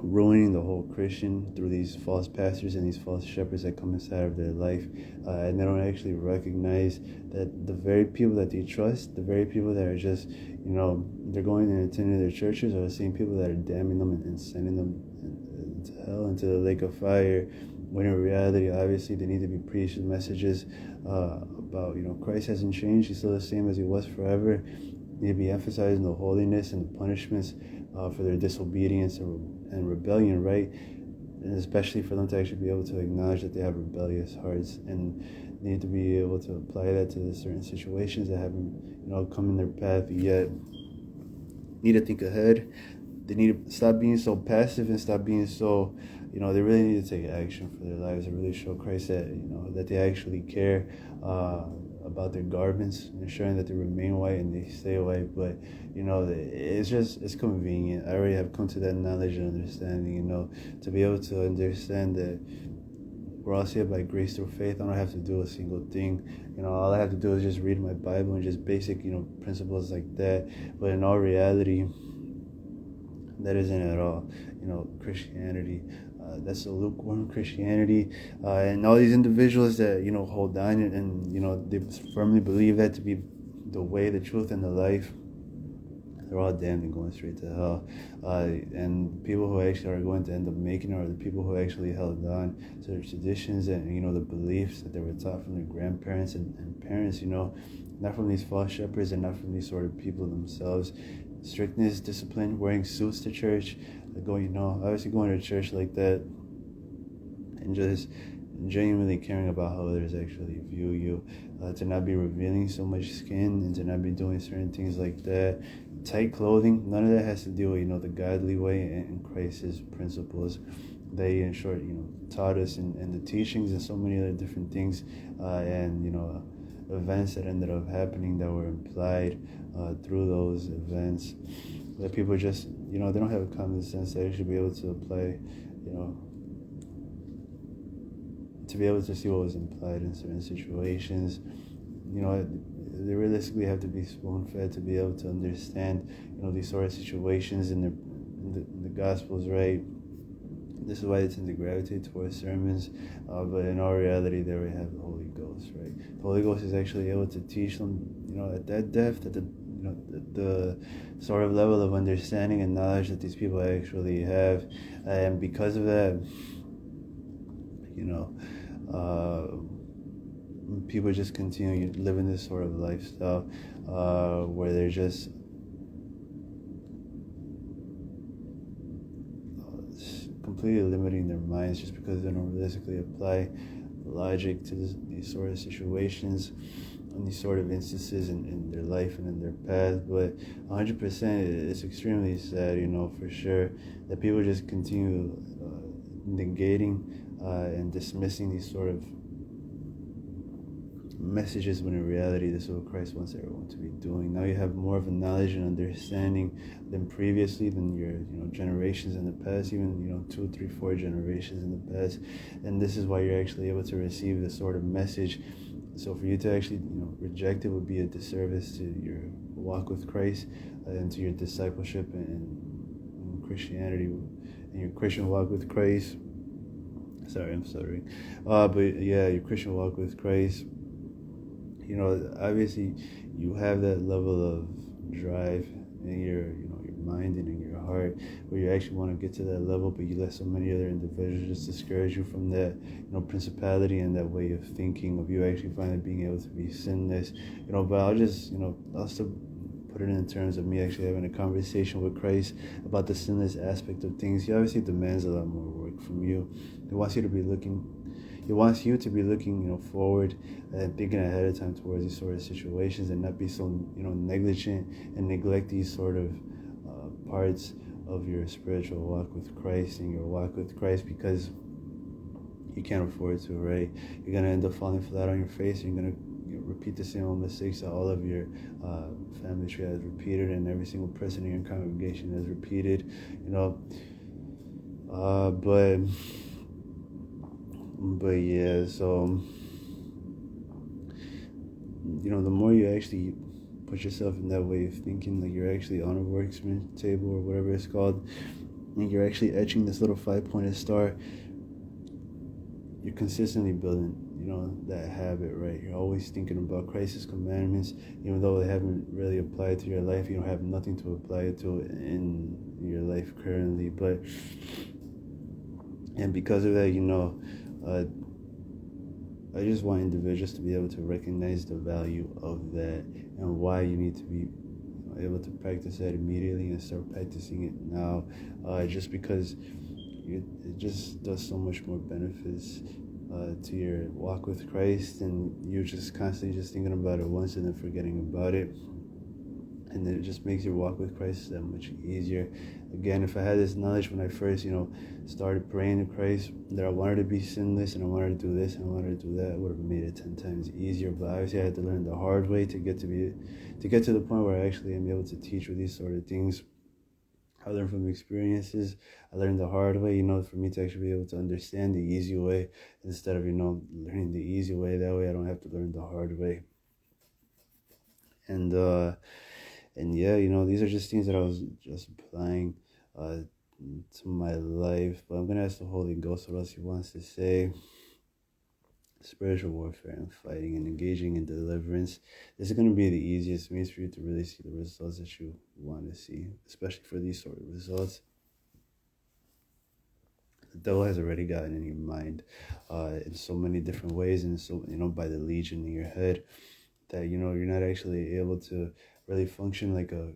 ruining the whole Christian through these false pastors and these false shepherds that come inside of their life, and they don't actually recognize that the very people that they trust, the very people that are just, they're going and attending their churches, are the same people that are damning them and sending them into hell, into the lake of fire, when in reality, obviously, they need to be preached messages about, Christ hasn't changed. He's still the same as he was forever. They need to be emphasizing the holiness and the punishments for their disobedience and rebellion, right? And especially for them to actually be able to acknowledge that they have rebellious hearts, and they need to be able to apply that to the certain situations that haven't, come in their path yet. Need to think ahead. They need to stop being so passive and stop being so, they really need to take action for their lives and really show Christ that, that they actually care about their garments and ensuring that they remain white and they stay white. But it's convenient. I already have come to that knowledge and understanding, to be able to understand that we're all saved by grace through faith. I don't have to do a single thing. All I have to do is just read my Bible and just basic principles like that. But in all reality, that isn't at all Christianity. That's a lukewarm Christianity, and all these individuals that hold on and they firmly believe that to be the way, the truth, and the life, they're all damned and going straight to hell. And people who actually are going to end up making it are the people who actually held on to their traditions and the beliefs that they were taught from their grandparents and parents, not from these false shepherds and not from these sort of people themselves. Strictness, discipline, wearing suits to church, obviously going to church like that, and just genuinely caring about how others actually view you, to not be revealing so much skin and to not be doing certain things like that. Tight clothing, none of that has to do with the godly way and Christ's principles. They, in short, taught us in the teachings and so many other different things, and events that ended up happening that were implied through those events, that people just they don't have a common sense that they should be able to apply, to be able to see what was implied in certain situations. They realistically have to be spoon-fed to be able to understand these sort of situations in the Gospels, right? This is why they tend to gravitate towards sermons, but in all reality, they have the Holy Ghost, right? The Holy Ghost is actually able to teach them, at that depth, at the the sort of level of understanding and knowledge that these people actually have. And because of that, you know, people just continue living this sort of lifestyle where they're just completely limiting their minds just because they don't realistically apply logic to these sort of situations and these sort of instances in their life and in their path. But 100%, it's extremely sad, for sure, that people just continue negating and dismissing these sort of messages when in reality this is what Christ wants everyone to be doing. Now you have more of a knowledge and understanding than previously, than your generations in the past, even 2, 3, 4 generations in the past. And this is why you're actually able to receive this sort of message. So for you to actually reject it would be a disservice to your walk with Christ and to your discipleship and Christianity and your Christian walk with Christ. Sorry, I'm stuttering. But yeah, your Christian walk with Christ. Obviously you have that level of drive in your mind and in your heart where you actually want to get to that level, but you let so many other individuals just discourage you from that principality and that way of thinking of you actually finally being able to be sinless. But I'll still put it in terms of me actually having a conversation with Christ about the sinless aspect of things. He obviously demands a lot more work from you. He wants you to be looking forward and thinking ahead of time towards these sort of situations, and not be so, negligent and neglect these sort of parts of your spiritual walk with Christ and your walk with Christ because you can't afford to, right? You're going to end up falling flat on your face, and you're going to repeat the same old mistakes that all of your family tree has repeated and every single person in your congregation has repeated, but yeah, so the more you actually put yourself in that way of thinking, like you're actually on a worksman table or whatever it's called, and you're actually etching this little 5-pointed star, you're consistently building that habit, right? You're always thinking about Christ's commandments, even though they haven't really applied to your life. You don't have nothing to apply it to in your life currently, and because of that, I just want individuals to be able to recognize the value of that and why you need to be able to practice that immediately and start practicing it now, just because it just does so much more benefits to your walk with Christ, and you're just constantly just thinking about it once and then forgetting about it. And then it just makes your walk with Christ that much easier. Again, if I had this knowledge when I first, started praying to Christ, that I wanted to be sinless and I wanted to do this and I wanted to do that, I would have made it 10 times easier. But obviously I had to learn the hard way to get to the point where I actually am able to teach with these sort of things. I learned from experiences. I learned the hard way, for me to actually be able to understand the easy way instead of, learning the easy way. That way I don't have to learn the hard way. And yeah, these are just things that I was just applying to my life. But I'm going to ask the Holy Ghost what else he wants to say. Spiritual warfare and fighting and engaging in deliverance. This is going to be the easiest means for you to really see the results that you want to see, especially for these sort of results. The devil has already gotten in your mind in so many different ways, and so by the legion in your head, that you're not actually able to really function like a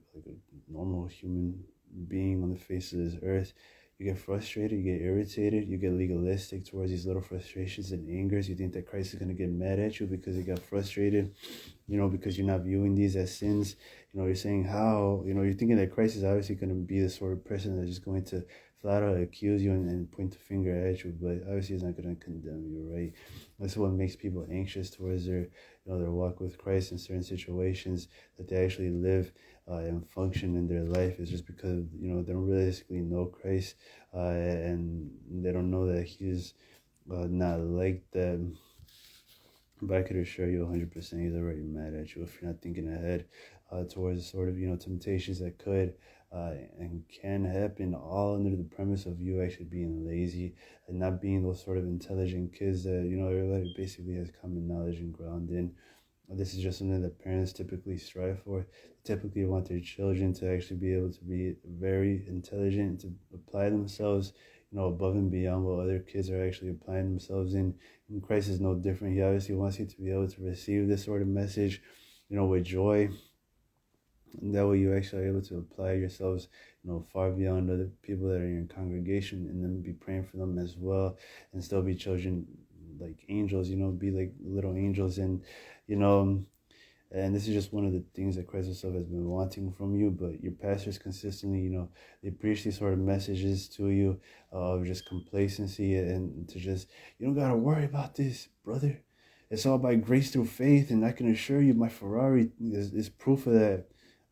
normal human being on the face of this earth. You get frustrated, you get irritated, you get legalistic towards these little frustrations and angers. You think that Christ is going to get mad at you because you got frustrated, because you're not viewing these as sins. You're saying how, you're thinking that Christ is obviously going to be the sort of person that's just going to flat out accuse you and point the finger at you, but obviously he's not going to condemn you, right? That's what makes people anxious towards their walk with Christ in certain situations that they actually live and function in their life, is just because they don't realistically know Christ and they don't know that he's not like them. But I could assure you 100% he's already mad at you if you're not thinking ahead towards sort of temptations that could and can happen, all under the premise of you actually being lazy and not being those sort of intelligent kids that everybody basically has common knowledge and ground in. This is just something that parents typically strive for. They typically want their children to actually be able to be very intelligent, to apply themselves, above and beyond what other kids are actually applying themselves in. And Christ is no different. He obviously wants you to be able to receive this sort of message, with joy. And that way you actually are able to apply yourselves, far beyond other people that are in your congregation, and then be praying for them as well, and still be children like angels, be like little angels. And, you know, and this is just one of the things that Christ himself has been wanting from you. But your pastors consistently, they preach these sort of messages to you of just complacency, and to just, you don't got to worry about this, brother. It's all by grace through faith. And I can assure you my Ferrari is proof of that.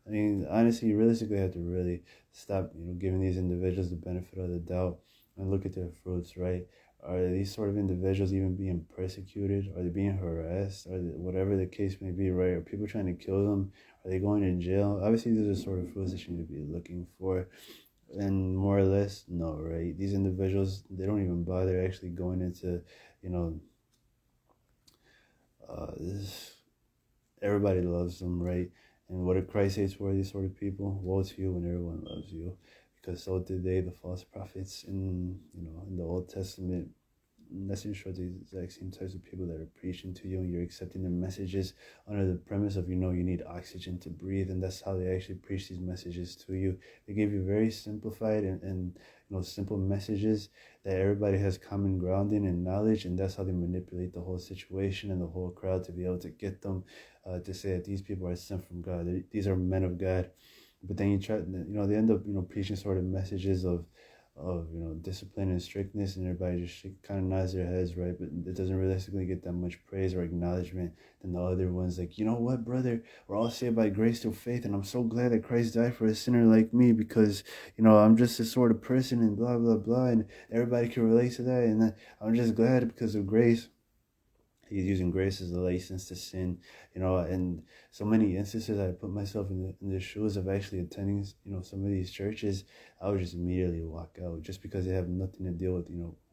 I mean, honestly, you realistically have to really stop, giving these individuals the benefit of the doubt and look at their fruits, right? Are these sort of individuals even being persecuted? Are they being harassed? Whatever the case may be, right? Are people trying to kill them? Are they going to jail? Obviously, these are sort of fruits that you need to be looking for. And more or less, no, right? These individuals, they don't even bother actually going into, this. Everybody loves them, right? And what did Christ say for these sort of people? Woe to you when everyone loves you, because so did they, the false prophets in the Old Testament. That's in short the exact same types of people that are preaching to you, and you're accepting their messages under the premise of you need oxygen to breathe. And that's how they actually preach these messages to you. They give you very simplified and simple messages that everybody has common grounding and knowledge, and that's how they manipulate the whole situation and the whole crowd to be able to get them to say that these people are sent from God. These are men of God. But then they end up preaching sort of messages of discipline and strictness, and everybody just kind of nods their heads, right? But it doesn't realistically get that much praise or acknowledgement than the other ones. Like, you know what, brother, we're all saved by grace through faith, and I'm so glad that Christ died for a sinner like me, because I'm just this sort of person, and blah blah blah, and everybody can relate to that, and I'm just glad because of grace. He's using grace as a license to sin, and so many instances I put myself in the shoes of actually attending, some of these churches. I would just immediately walk out just because they have nothing to deal with,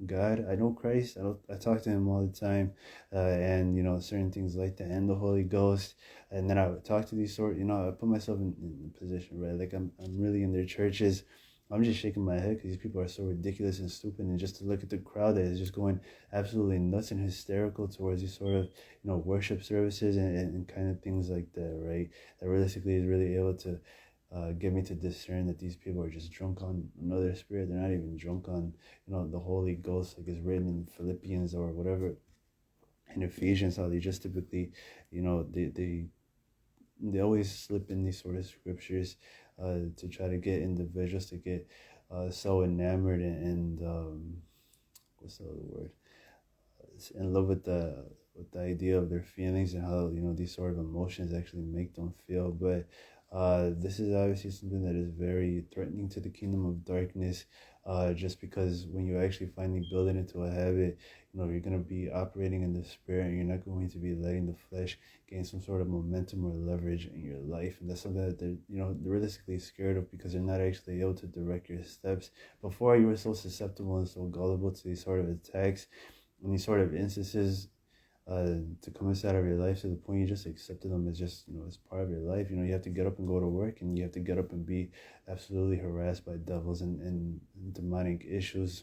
God. I know Christ. I talk to him all the time, and, certain things like that, and the Holy Ghost. And then I would talk to these I put myself in a position, right? Like I'm really in their churches. I'm just shaking my head because these people are so ridiculous and stupid. And just to look at the crowd that is just going absolutely nuts and hysterical towards these sort of, worship services and kind of things like that, right? That realistically is really able to get me to discern that these people are just drunk on another spirit. They're not even drunk on, the Holy Ghost, like it's written in Philippians or whatever, in Ephesians, how they just typically, they always slip in these sort of scriptures to try to get individuals to get so enamored and what's the other word? In love with the idea of their feelings and how these sort of emotions actually make them feel. But this is obviously something that is very threatening to the kingdom of darkness. Just because when you actually finally build it into a habit, you're going to be operating in the spirit, and you're not going to be letting the flesh gain some sort of momentum or leverage in your life. And that's something that they're realistically scared of, because they're not actually able to direct your steps. Before, you were so susceptible and so gullible to these sort of attacks and these sort of instances to come inside of your life, to the point you just accepted them as just, as part of your life. You have to get up and go to work, and you have to get up and be absolutely harassed by devils and demonic issues.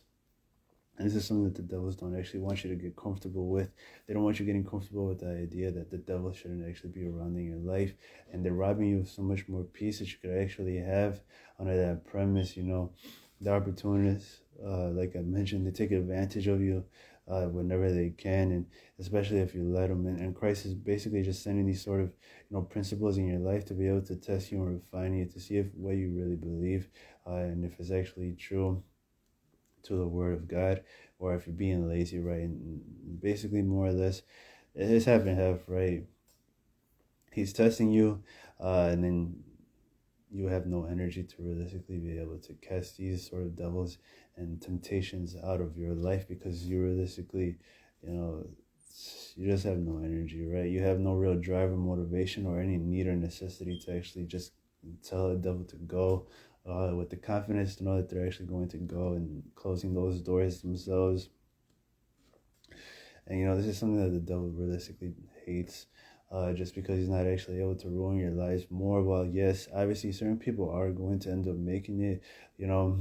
And this is something that the devils don't actually want you to get comfortable with. They don't want you getting comfortable with the idea that the devil shouldn't actually be around in your life. And they're robbing you of so much more peace that you could actually have under that premise. The opportunists, like I mentioned, they take advantage of you whenever they can, and especially if you let them. And Christ is basically just sending these sort of principles in your life to be able to test you and refine you, to see if what you really believe and if it's actually true to the word of God, or if you're being lazy, right? And basically, more or less, it's half and half, right? He's testing you, and then you have no energy to realistically be able to cast these sort of devils and temptations out of your life, because you realistically, you just have no energy, right? You have no real drive or motivation or any need or necessity to actually just tell the devil to go, with the confidence to know that they're actually going to go, and closing those doors themselves. And this is something that the devil realistically hates. just because he's not actually able to ruin your lives more. Well, yes, obviously certain people are going to end up making it, you know.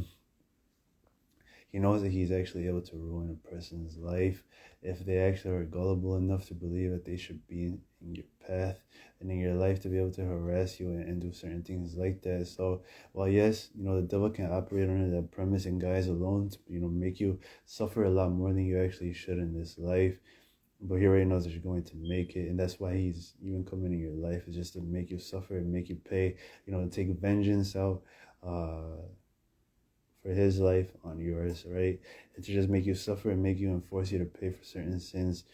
He knows that he's actually able to ruin a person's life if they actually are gullible enough to believe that they should be in your path and in your life to be able to harass you and do certain things like that. So, while yes, the devil can operate under that premise and guise alone to, make you suffer a lot more than you actually should in this life. But he already knows that you're going to make it, and that's why he's even coming in your life, is just to make you suffer and make you pay, to take vengeance out. For his life on yours, right? And to just make you suffer and make you and force you to pay for certain sins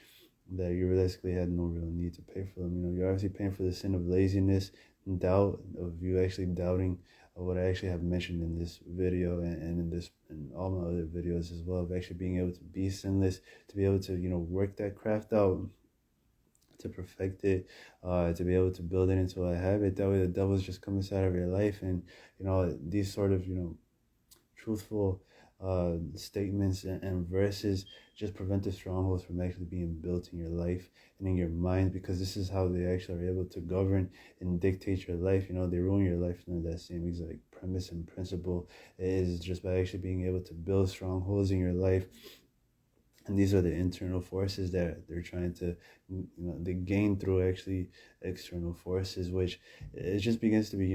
that you realistically had no real need to pay for them. You're obviously paying for the sin of laziness and doubt, of you actually doubting what I actually have mentioned in this video and in this and all my other videos as well, of actually being able to be sinless, to be able to, work that craft out, to perfect it, to be able to build it into a habit. That way the devil's just come inside of your life, and these sort of truthful statements and verses just prevent the strongholds from actually being built in your life and in your mind, because this is how they actually are able to govern and dictate your life. They ruin your life under that same exact premise and principle. It is just by actually being able to build strongholds in your life. And these are the internal forces that they're trying to, they gain through actually external forces, which it just begins to be,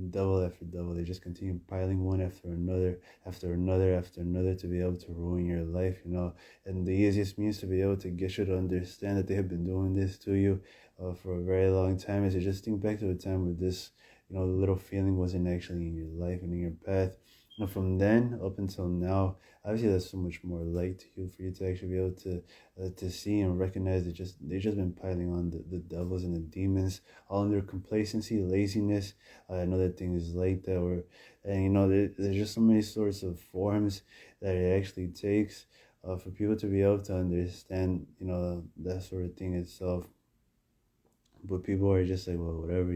double after double. They just continue piling one after another, after another, after another, to be able to ruin your life, And the easiest means to be able to get you to understand that they have been doing this to you for a very long time is to just think back to the time where this, little feeling wasn't actually in your life and in your path. And from then up until now, obviously there's so much more light to you for you to actually be able to see and recognize that they've just been piling on the devils and the demons all under complacency, laziness, and other things like that. And there's just so many sorts of forms that it actually takes for people to be able to understand, that sort of thing itself. But people are just like, well, whatever,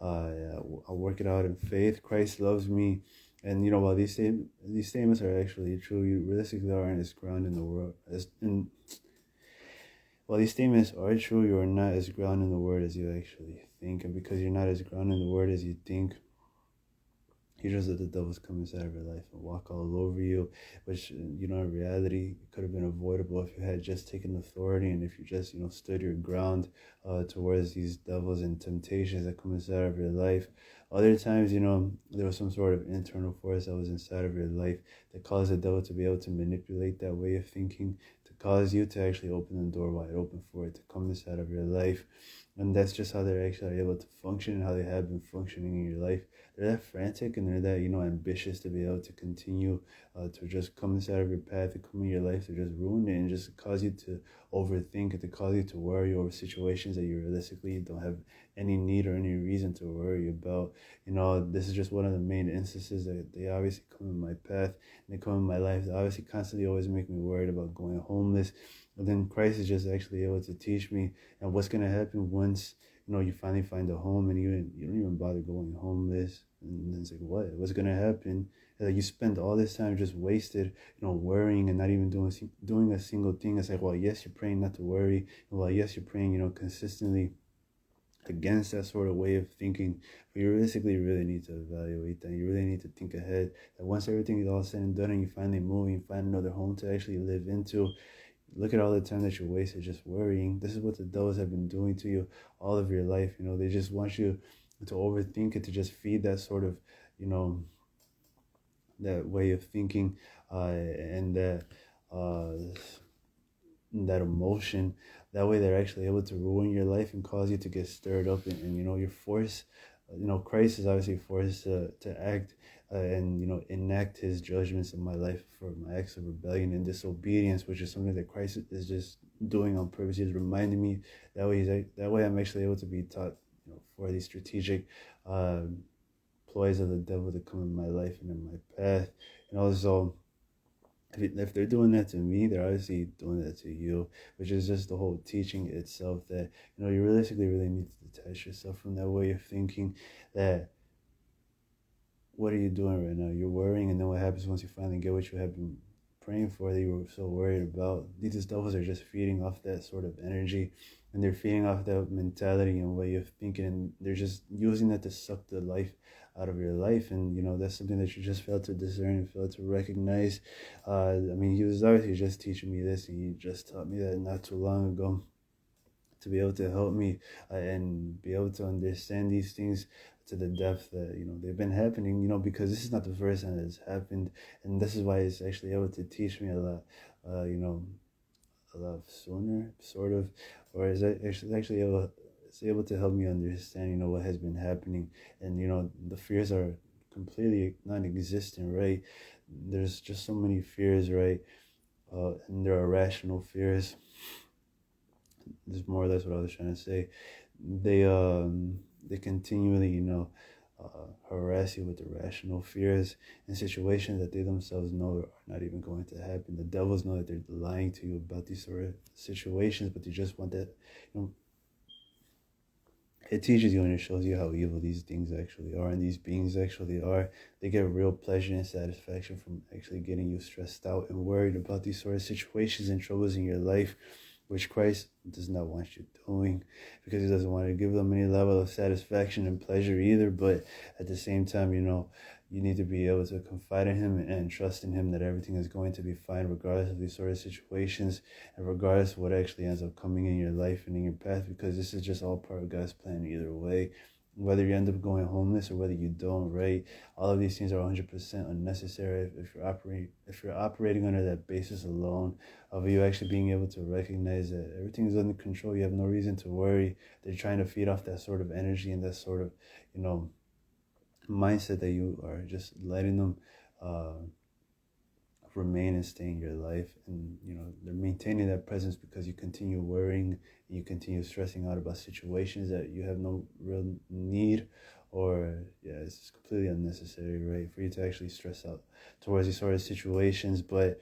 I'll work it out in faith. Christ loves me. And while these statements are actually true, you realistically aren't as grounded in the world while these statements are true, you are not as grounded in the word as you actually think. And because you're not as grounded in the word as you think, you just let the devils come inside of your life and walk all over you, which, in reality, could have been avoidable if you had just taken authority and if you just, stood your ground towards these devils and temptations that come inside of your life. Other times, there was some sort of internal force that was inside of your life that caused the devil to be able to manipulate that way of thinking, to cause you to actually open the door wide open for it to come inside of your life. And that's just how they're actually able to function and how they have been functioning in your life. They're that frantic and they're that, ambitious to be able to continue to just come inside of your path, to come in your life, to just ruin it and just cause you to overthink and to cause you to worry over situations that you realistically don't have any need or any reason to worry about. This is just one of the main instances that they obviously come in my path and they come in my life. They obviously constantly always make me worried about going homeless. But then Christ is just actually able to teach me and what's going to happen once, you finally find a home and you don't even bother going homeless. And then it's like, what's going to happen? And like you spend all this time just wasted, worrying and not even doing a single thing. It's like, well, yes, you're praying not to worry. And well, yes, you're praying, consistently against that sort of way of thinking, but you realistically really need to evaluate that. You really need to think ahead, that once everything is all said and done and you finally move and you find another home to actually live into, look at all the time that you wasted just worrying. This is what the devils have been doing to you all of your life. They just want you to overthink it, to just feed that sort of, that way of thinking, and that emotion. That way they're actually able to ruin your life and cause you to get stirred up and you're forced. Christ is obviously forced to act and enact his judgments in my life for my acts of rebellion and disobedience, which is something that Christ is just doing on purpose. He's reminding me that way I'm actually able to be taught for these strategic ploys of the devil to come in my life and in my path. And also, if they're doing that to me, they're obviously doing that to you, which is just the whole teaching itself that, you realistically really need to detach yourself from that way of thinking. That what are you doing right now? You're worrying, and then what happens once you finally get what you have been praying for, that you were so worried about. These devils are just feeding off that sort of energy, and they're feeding off that mentality and way of thinking, and they're just using that to suck the life out of your life. And that's something that you just failed to discern and failed to recognize. I mean, he was obviously just teaching me this, and he just taught me that not too long ago, to be able to help me and be able to understand these things to the depth that they've been happening, because this is not the first time it's happened, and this is why it's actually able to teach me a lot, a lot sooner, sort of, or is it actually able, it's able to help me understand what has been happening. And the fears are completely non-existent, right? There's just so many fears, right? And they're irrational fears. There's more or less what I was trying to say. They continually harass you with irrational fears in situations that they themselves know are not even going to happen. The devils know that they're lying to you about these sort of situations, but they just want that. It teaches you and it shows you how evil these things actually are, and these beings actually are. They get real pleasure and satisfaction from actually getting you stressed out and worried about these sort of situations and troubles in your life, which Christ does not want you doing, because he doesn't want to give them any level of satisfaction and pleasure either. But at the same time, you need to be able to confide in him and trust in him that everything is going to be fine regardless of these sort of situations, and regardless of what actually ends up coming in your life and in your path, because this is just all part of God's plan either way. Whether you end up going homeless or whether you don't, right? All of these things are 100% unnecessary if you're operating under that basis alone of you actually being able to recognize that everything is under control. You have no reason to worry. They're trying to feed off that sort of energy and that sort of mindset that you are just letting them remain and stay in your life. And they're maintaining that presence because you continue worrying and you continue stressing out about situations that you have no real need, or it's completely unnecessary, right, for you to actually stress out towards these sort of situations. But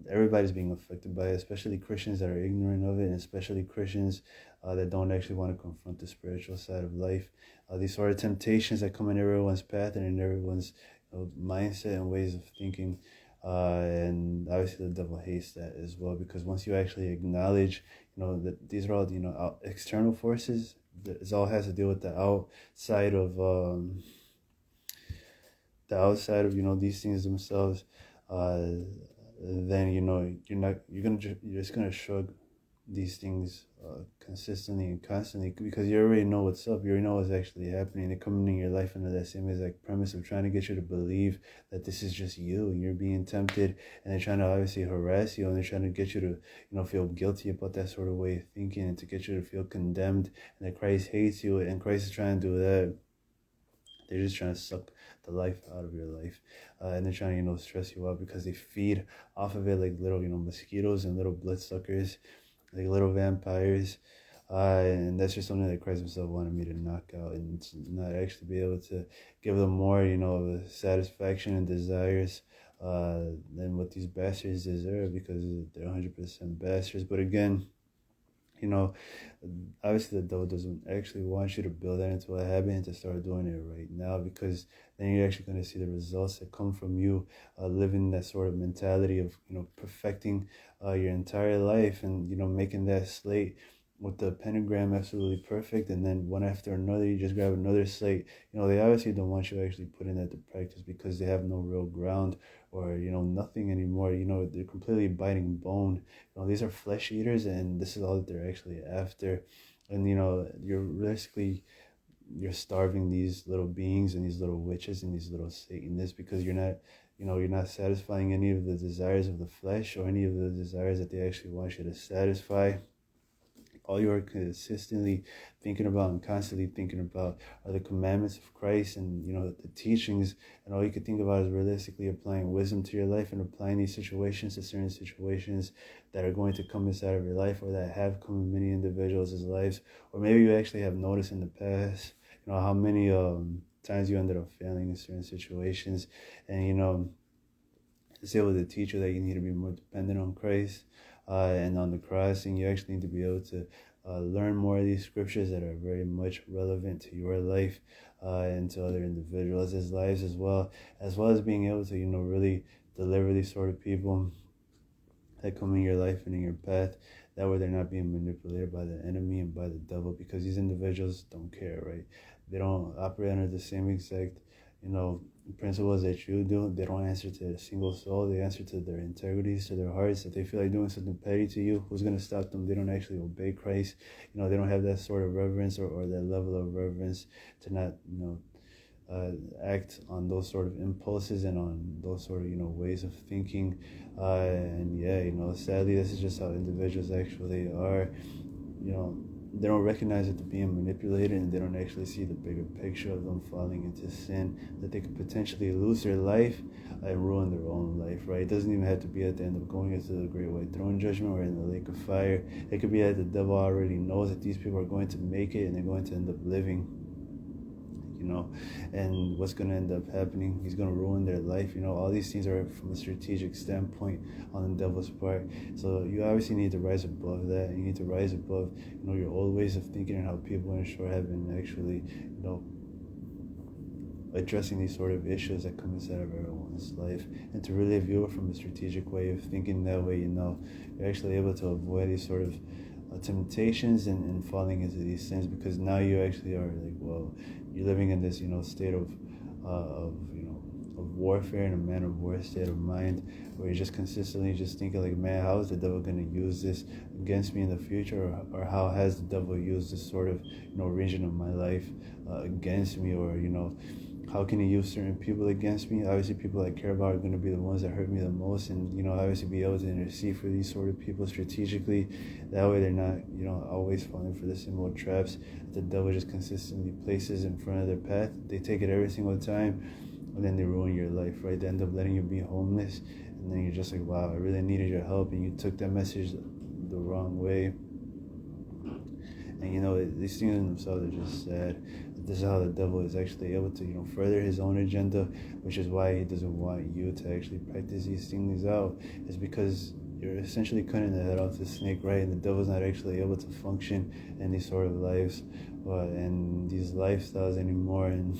everybody's being affected by it, especially Christians that are ignorant of it, and especially Christians that don't actually want to confront the spiritual side of life. These sort of temptations that come in everyone's path and in everyone's mindset and ways of thinking. And obviously the devil hates that as well, because once you actually acknowledge, that these are all, external forces, it all has to do with the outside of, these things themselves, then you're just gonna shrug these things consistently and constantly, because you already know what's up. You already know what's actually happening. They're coming in your life under that same exact premise of trying to get you to believe that this is just you and you're being tempted, and they're trying to obviously harass you, and they're trying to get you to feel guilty about that sort of way of thinking, and to get you to feel condemned and that Christ hates you. And Christ is trying to do that. They're just trying to suck the life out of your life, and they're trying to stress you out, because they feed off of it like little mosquitoes and little bloodsuckers, like little vampires. And that's just something that Christ himself wanted me to knock out, and to not actually be able to give them more satisfaction and desires than what these bastards deserve, because they're 100% bastards. But again, obviously the devil doesn't actually want you to build that into a habit and to start doing it right now, because then you're actually going to see the results that come from you living that sort of mentality of perfecting your entire life, and making that slate with the pentagram absolutely perfect, and then one after another you just grab another slate. They obviously don't want you to actually putting that to practice, because they have no real ground, or nothing anymore. They're completely biting bone. These are flesh eaters, and this is all that they're actually after. And you're starving these little beings and these little witches and these little Satanists, because you're not satisfying any of the desires of the flesh or any of the desires that they actually want you to satisfy. All you are consistently thinking about and constantly thinking about are the commandments of Christ and the teachings, and all you can think about is realistically applying wisdom to your life and applying these situations to certain situations that are going to come inside of your life, or that have come in many individuals' lives. Or maybe you actually have noticed in the past how many times you ended up failing in certain situations, and it's able to teach you that you need to be more dependent on Christ and on the cross, and you actually need to be able to learn more of these scriptures that are very much relevant to your life and to other individuals' lives, as well as being able to really deliver these sort of people that come in your life and in your path. That way they're not being manipulated by the enemy and by the devil, because these individuals don't care, right? They don't operate under the same exact, principles that you do. They don't answer to a single soul. They answer to their integrities, to their hearts. If they feel like doing something petty to you, who's going to stop them? They don't actually obey Christ. They don't have that sort of reverence, or that level of reverence to not, act on those sort of impulses and on those sort of ways of thinking, and yeah, sadly, this is just how individuals actually are. They don't recognize that they're being manipulated, and they don't actually see the bigger picture of them falling into sin, that they could potentially lose their life and ruin their own life, right? It doesn't even have to be at the end of going into the great white throne judgment or in the lake of fire. It could be that the devil already knows that these people are going to make it and they're going to end up living, and what's going to end up happening, he's going to ruin their life. All these things are from a strategic standpoint on the devil's part. So you obviously need to rise above that. You need to rise above your old ways of thinking, and how people in short have been actually addressing these sort of issues that come inside of everyone's life, and to really view it from a strategic way of thinking. That way you're actually able to avoid these sort of temptations and falling into these sins, because now you actually are like, well, you're living in this state of warfare, and a man of war state of mind, where you're just consistently just thinking like, man, how is the devil going to use this against me in the future, or how has the devil used this sort of region of my life against me, or how can he use certain people against me? Obviously, people I care about are going to be the ones that hurt me the most, and obviously be able to intercede for these sort of people strategically. That way, they're not always falling for the similar traps that the devil just consistently places in front of their path. They take it every single time, and then they ruin your life, right? They end up letting you be homeless, and then you're just like, wow, I really needed your help, and you took that message the wrong way. And these things in themselves are just sad. This is how the devil is actually able to further his own agenda, which is why he doesn't want you to actually practice these things out. It's because you're essentially cutting the head off the snake, right? And the devil's not actually able to function in these sort of lives and these lifestyles anymore. And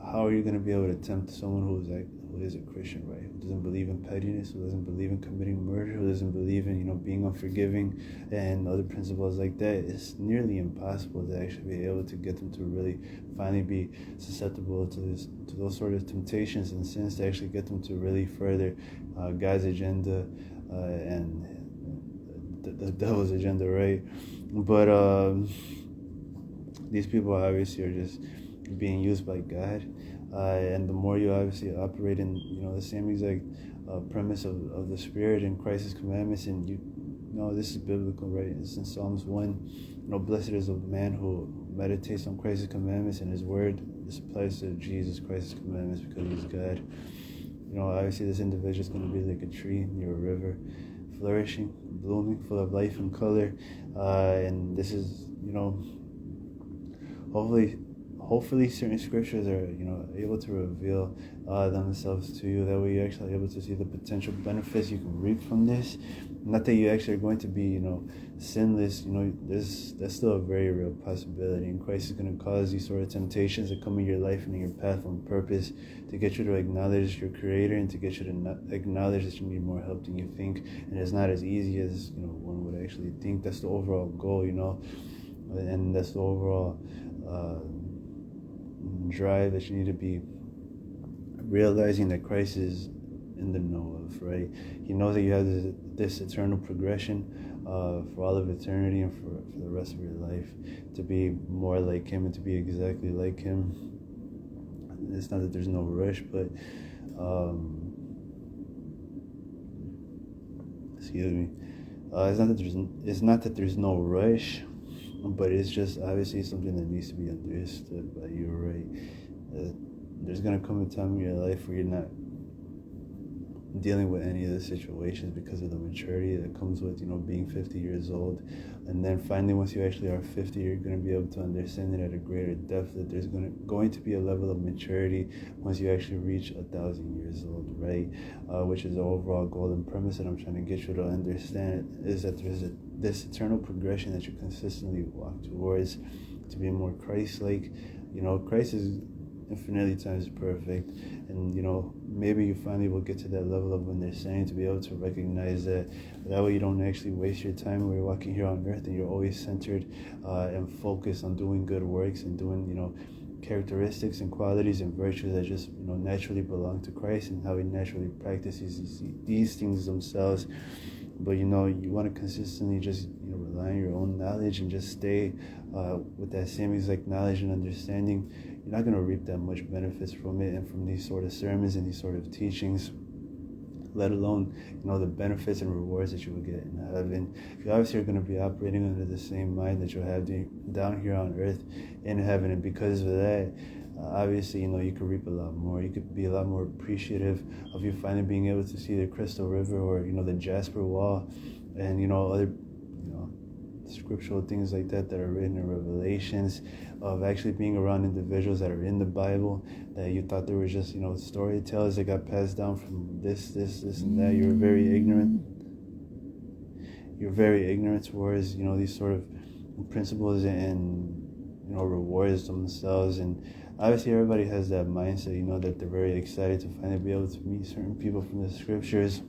how are you going to be able to tempt someone who is a Christian, right? Who doesn't believe in pettiness, who doesn't believe in committing murder, who doesn't believe in being unforgiving and other principles like that? It's nearly impossible to actually be able to get them to really finally be susceptible to those sort of temptations and sins, to actually get them to really further God's agenda and the devil's agenda, right? But these people obviously are just being used by God, and the more you obviously operate in the same exact premise of the Spirit and Christ's commandments, and this is biblical, right? It's in Psalms 1. Blessed is the man who meditates on Christ's commandments and His Word. This applies to Jesus Christ's commandments because He's God. Obviously this individual is going to be like a tree near a river, flourishing, blooming, full of life and color, and this is hopefully certain scriptures are able to reveal themselves to you. That way you're actually able to see the potential benefits you can reap from this. Not that you actually are going to be sinless. That's still a very real possibility, and Christ is going to cause these sort of temptations to come in your life and in your path on purpose, to get you to acknowledge your Creator, and to get you to acknowledge that you need more help than you think, and it's not as easy as one would actually think. That's the overall goal, and that's the overall drive that you need to be realizing that Christ is in the know of, right? He knows that you have this eternal progression for all of eternity and for the rest of your life, to be more like Him and to be exactly like Him. It's not that there's no rush, but excuse me. It's not that there's no rush, but it's just obviously something that needs to be understood by you, right? There's going to come a time in your life where you're not dealing with any of the situations because of the maturity that comes with being 50 years old. And then finally, once you actually are 50, you're going to be able to understand it at a greater depth, that there's going to be a level of maturity once you actually reach 1,000 years old, right? Which is the overall goal and premise that I'm trying to get you to understand, is that there's this eternal progression that you consistently walk towards, to be more Christ-like. Christ is infinitely times perfect. And maybe you finally will get to that level of understanding to be able to recognize that way you don't actually waste your time when you're walking here on earth, and you're always centered and focused on doing good works and doing characteristics and qualities and virtues that just naturally belong to Christ, and how he naturally practices these things themselves. But you want to consistently just rely on your own knowledge and just stay with that same exact knowledge and understanding. You're not going to reap that much benefits from it and from these sort of sermons and these sort of teachings, let alone the benefits and rewards that you will get in heaven. You obviously are going to be operating under the same mind that you'll have down here on earth in heaven, and because of that, obviously you could reap a lot more. You could be a lot more appreciative of you finally being able to see the Crystal River, or the Jasper Wall, and other scriptural things like that are written in Revelations, of actually being around individuals that are in the Bible that you thought they were just storytellers that got passed down from this and that. You're very ignorant towards these sort of principles and rewards themselves. And obviously everybody has that mindset that they're very excited to finally be able to meet certain people from the scriptures.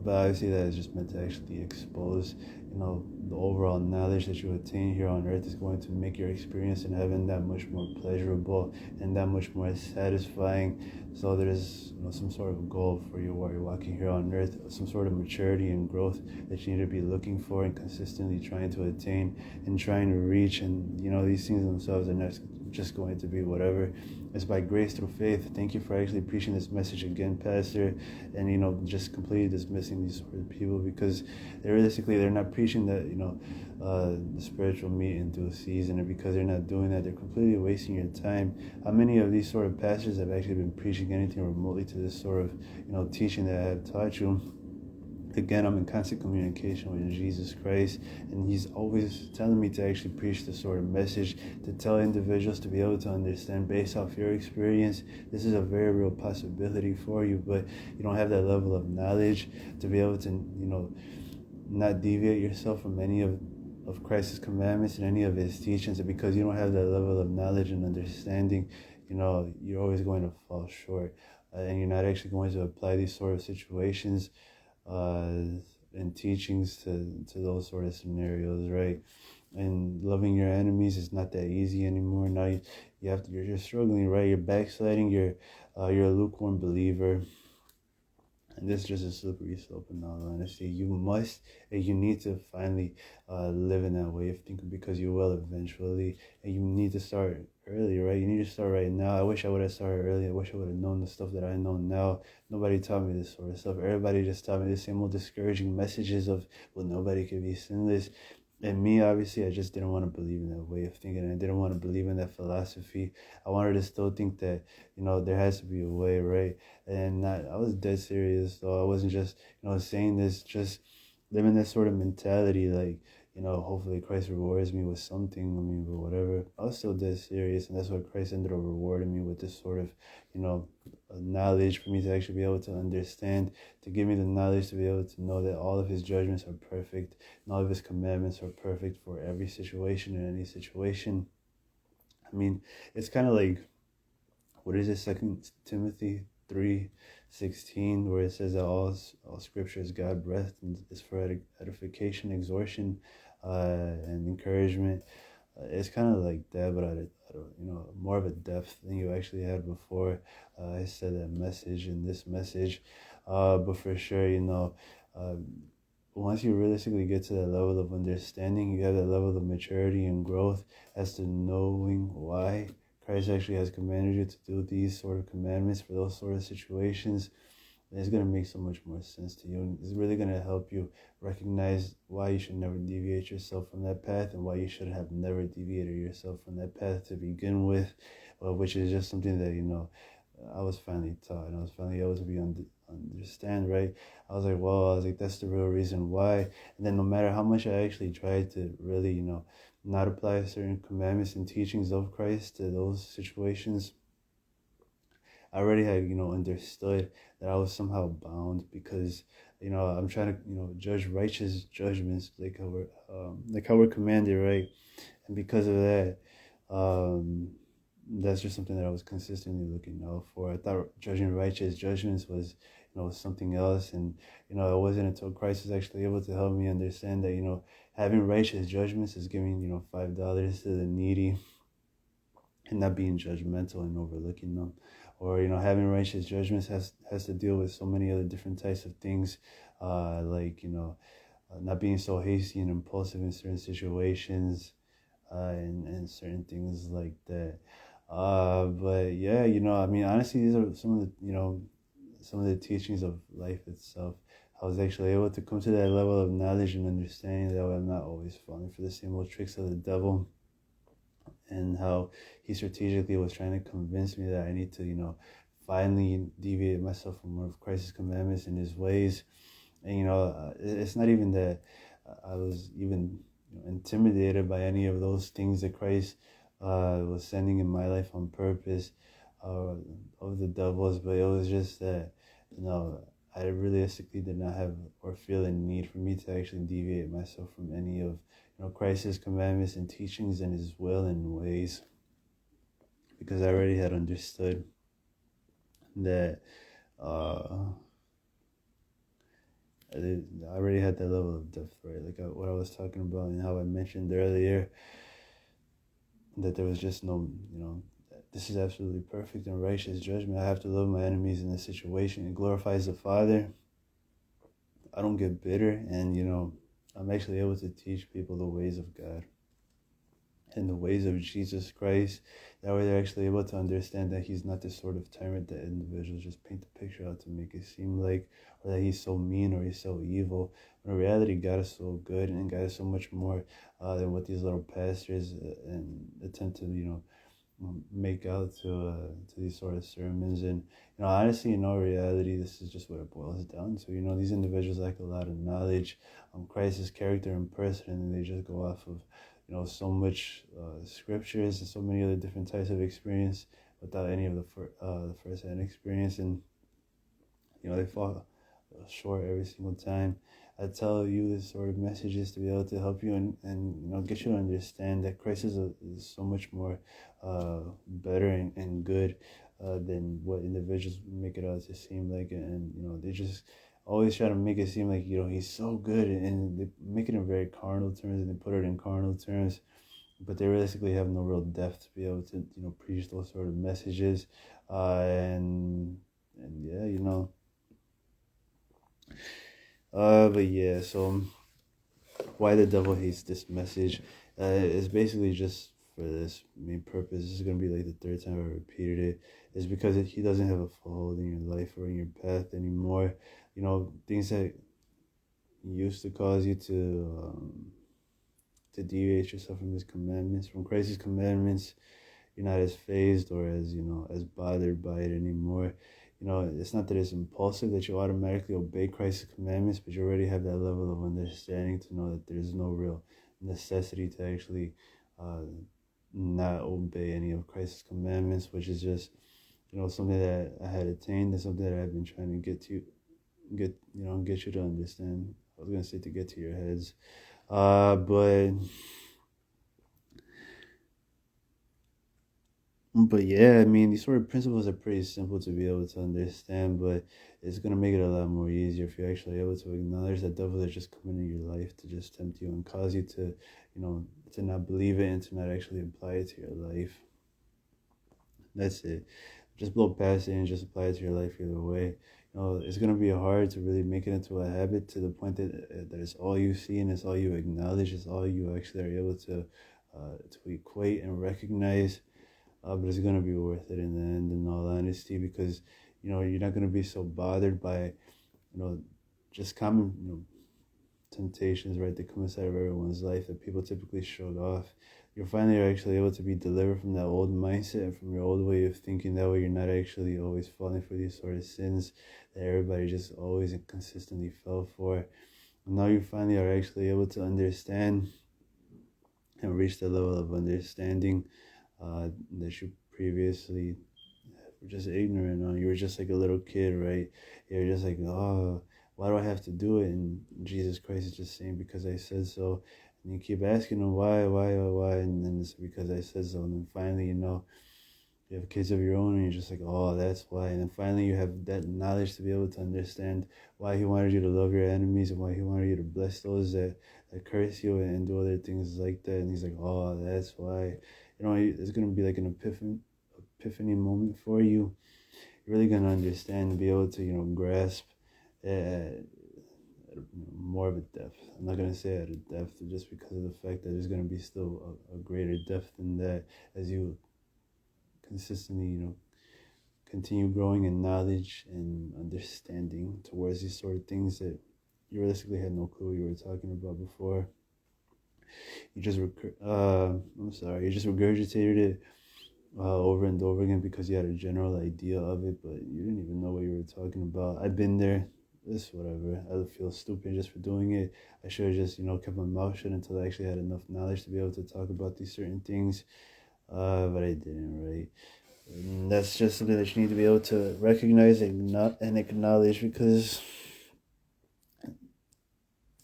But obviously that is just meant to actually expose, the overall knowledge that you attain here on earth is going to make your experience in heaven that much more pleasurable and that much more satisfying. So there's, some sort of goal for you while you're walking here on earth, some sort of maturity and growth that you need to be looking for and consistently trying to attain and trying to reach. And, these things themselves are not just going to be whatever. It's by grace through faith. Thank you for actually preaching this message again, Pastor, and just completely dismissing these sort of people, because they're not preaching that the spiritual meat in due season, and because they're not doing that, they're completely wasting your time. How many of these sort of pastors have actually been preaching anything remotely to this sort of teaching that I have taught you? Again, I'm in constant communication with Jesus Christ, and he's always telling me to actually preach this sort of message, to tell individuals to be able to understand based off your experience. This is a very real possibility for you, but you don't have that level of knowledge to be able to, not deviate yourself from any of Christ's commandments and any of his teachings. And because you don't have that level of knowledge and understanding, you're always going to fall short, and you're not actually going to apply these sort of situations and teachings to those sort of scenarios, right? And loving your enemies is not that easy anymore. Now you're struggling, right? You're backsliding. You're a lukewarm believer. And this is just a slippery slope, in all honesty. You must and you need to finally live in that way of thinking, because you will eventually. And you need to start early, right? You need to start right now. I wish I would have started early. I wish I would have known the stuff that I know now. Nobody taught me this sort of stuff. Everybody just taught me the same old discouraging messages of, well, nobody can be sinless. And me, obviously, I just didn't want to believe in that way of thinking. I didn't want to believe in that philosophy. I wanted to still think that, there has to be a way, right? And I was dead serious, though. I wasn't just, saying this, just living this sort of mentality, like, hopefully Christ rewards me with something, but whatever. I was still dead serious, and that's why Christ ended up rewarding me with this sort of, knowledge for me to actually be able to understand, to give me the knowledge to be able to know that all of his judgments are perfect, and all of his commandments are perfect for every situation and any situation. I mean, it's kind of like, what is it, 2 Timothy 3:16, where it says that all scripture is God breathed and is for edification, exhortation, and encouragement. It's kind of like that, but I don't, more of a depth than you actually had before. I said that message and this message, but for sure, once you realistically get to that level of understanding, you have that level of maturity and growth as to knowing why Christ actually has commanded you to do these sort of commandments for those sort of situations. And it's going to make so much more sense to you. And it's really going to help you recognize why you should never deviate yourself from that path, and why you should have never deviated yourself from that path to begin with, which is just something that, I was finally taught, and I was finally able to understand, right? I was like, that's the real reason why. And then no matter how much I actually tried to really, not apply certain commandments and teachings of Christ to those situations, I already had, understood that I was somehow bound, because, I'm trying to, judge righteous judgments like how we're commanded, right? And because of that, that's just something that I was consistently looking out for. I thought judging righteous judgments was, something else. And, it wasn't until Christ was actually able to help me understand that, having righteous judgments is giving, $5 to the needy and not being judgmental and overlooking them. Or, having righteous judgments has to deal with so many other different types of things, like, not being so hasty and impulsive in certain situations, and certain things like that. But yeah, I mean, honestly, these are some of the teachings of life itself. I was actually able to come to that level of knowledge and understanding that I'm not always falling for the same old tricks of the devil, and how he strategically was trying to convince me that I need to, finally deviate myself from one of Christ's commandments and his ways. And, it's not even that I was even intimidated by any of those things that Christ was sending in my life on purpose, of the devils, but it was just that, I realistically did not have or feel a need for me to actually deviate myself from any of, Christ's commandments and teachings and his will and ways, because I already had understood that I already had that level of depth, right? Like what I was talking about and how I mentioned earlier, that there was just no, this is absolutely perfect and righteous judgment. I have to love my enemies in this situation. It glorifies the Father. I don't get bitter, and, I'm actually able to teach people the ways of God and the ways of Jesus Christ. That way they're actually able to understand that he's not this sort of tyrant that individuals just paint the picture out to make it seem like, or that he's so mean or he's so evil. When in reality, God is so good, and God is so much more than what these little pastors and attempt to, make out to these sort of sermons. And, honestly, in all reality, this is just what it boils down to. These individuals lack a lot of knowledge on Christ's character and person, and they just go off of, so much scriptures and so many other different types of experience without any of the first-hand experience. And, they fall short every single time. I tell you this sort of messages to be able to help you, and get you to understand that Christ is so much more better and good than what individuals make it out to seem like. And, they just always try to make it seem like, he's so good, and they make it in very carnal terms, and they put it in carnal terms, but they realistically have no real depth to be able to, preach those sort of messages. And yeah, but yeah, so why the devil hates this message is basically just for this main purpose. This is going to be like the third time I repeated it. Is because he doesn't have a foothold in your life or in your path anymore. Things that used to cause you to deviate yourself from his commandments, from Christ's commandments. You're not as phased or as, as bothered by it anymore. It's not that it's impulsive that you automatically obey Christ's commandments, but you already have that level of understanding to know that there's no real necessity to actually not obey any of Christ's commandments, which is just, something that I had attained, and something that I've been trying to get you to understand. I was going to say to get to your heads. But yeah, I mean, these sort of principles are pretty simple to be able to understand, but it's going to make it a lot more easier if you're actually able to acknowledge that devils are just coming in your life to just tempt you and cause you to, to not believe it and to not actually apply it to your life. That's it. Just blow past it and just apply it to your life either way. It's going to be hard to really make it into a habit to the point that it's all you see and it's all you acknowledge. It's all you actually are able to equate and recognize. But it's going to be worth it in the end, in all honesty, because, you're not going to be so bothered by, just common, temptations, right, that come inside of everyone's life that people typically shrug off. You're finally actually able to be delivered from that old mindset and from your old way of thinking. That way you're not actually always falling for these sort of sins that everybody just always and consistently fell for. And now you finally are actually able to understand and reach the level of understanding that you previously were just ignorant on. You were just like a little kid, right? You're just like, oh, why do I have to do it? And Jesus Christ is just saying, because I said so. And you keep asking him why, and then it's because I said so. And then finally, you have kids of your own, and you're just like, oh, that's why. And then finally, you have that knowledge to be able to understand why he wanted you to love your enemies and why he wanted you to bless those that curse you and do other things like that. And he's like, oh, that's why. It's gonna be like an epiphany moment for you. You're really gonna understand and be able to, grasp uh, more of a depth. I'm not gonna say at a depth just because of the fact that there's gonna be still a greater depth than that as you consistently, continue growing in knowledge and understanding towards these sort of things that you realistically had no clue you were talking about before. You just regurgitated it over and over again because you had a general idea of it, but you didn't even know what you were talking about. I've been there. It's whatever. I feel stupid just for doing it. I should have just, kept my mouth shut until I actually had enough knowledge to be able to talk about these certain things. But I didn't, right? And that's just something that you need to be able to recognize and acknowledge because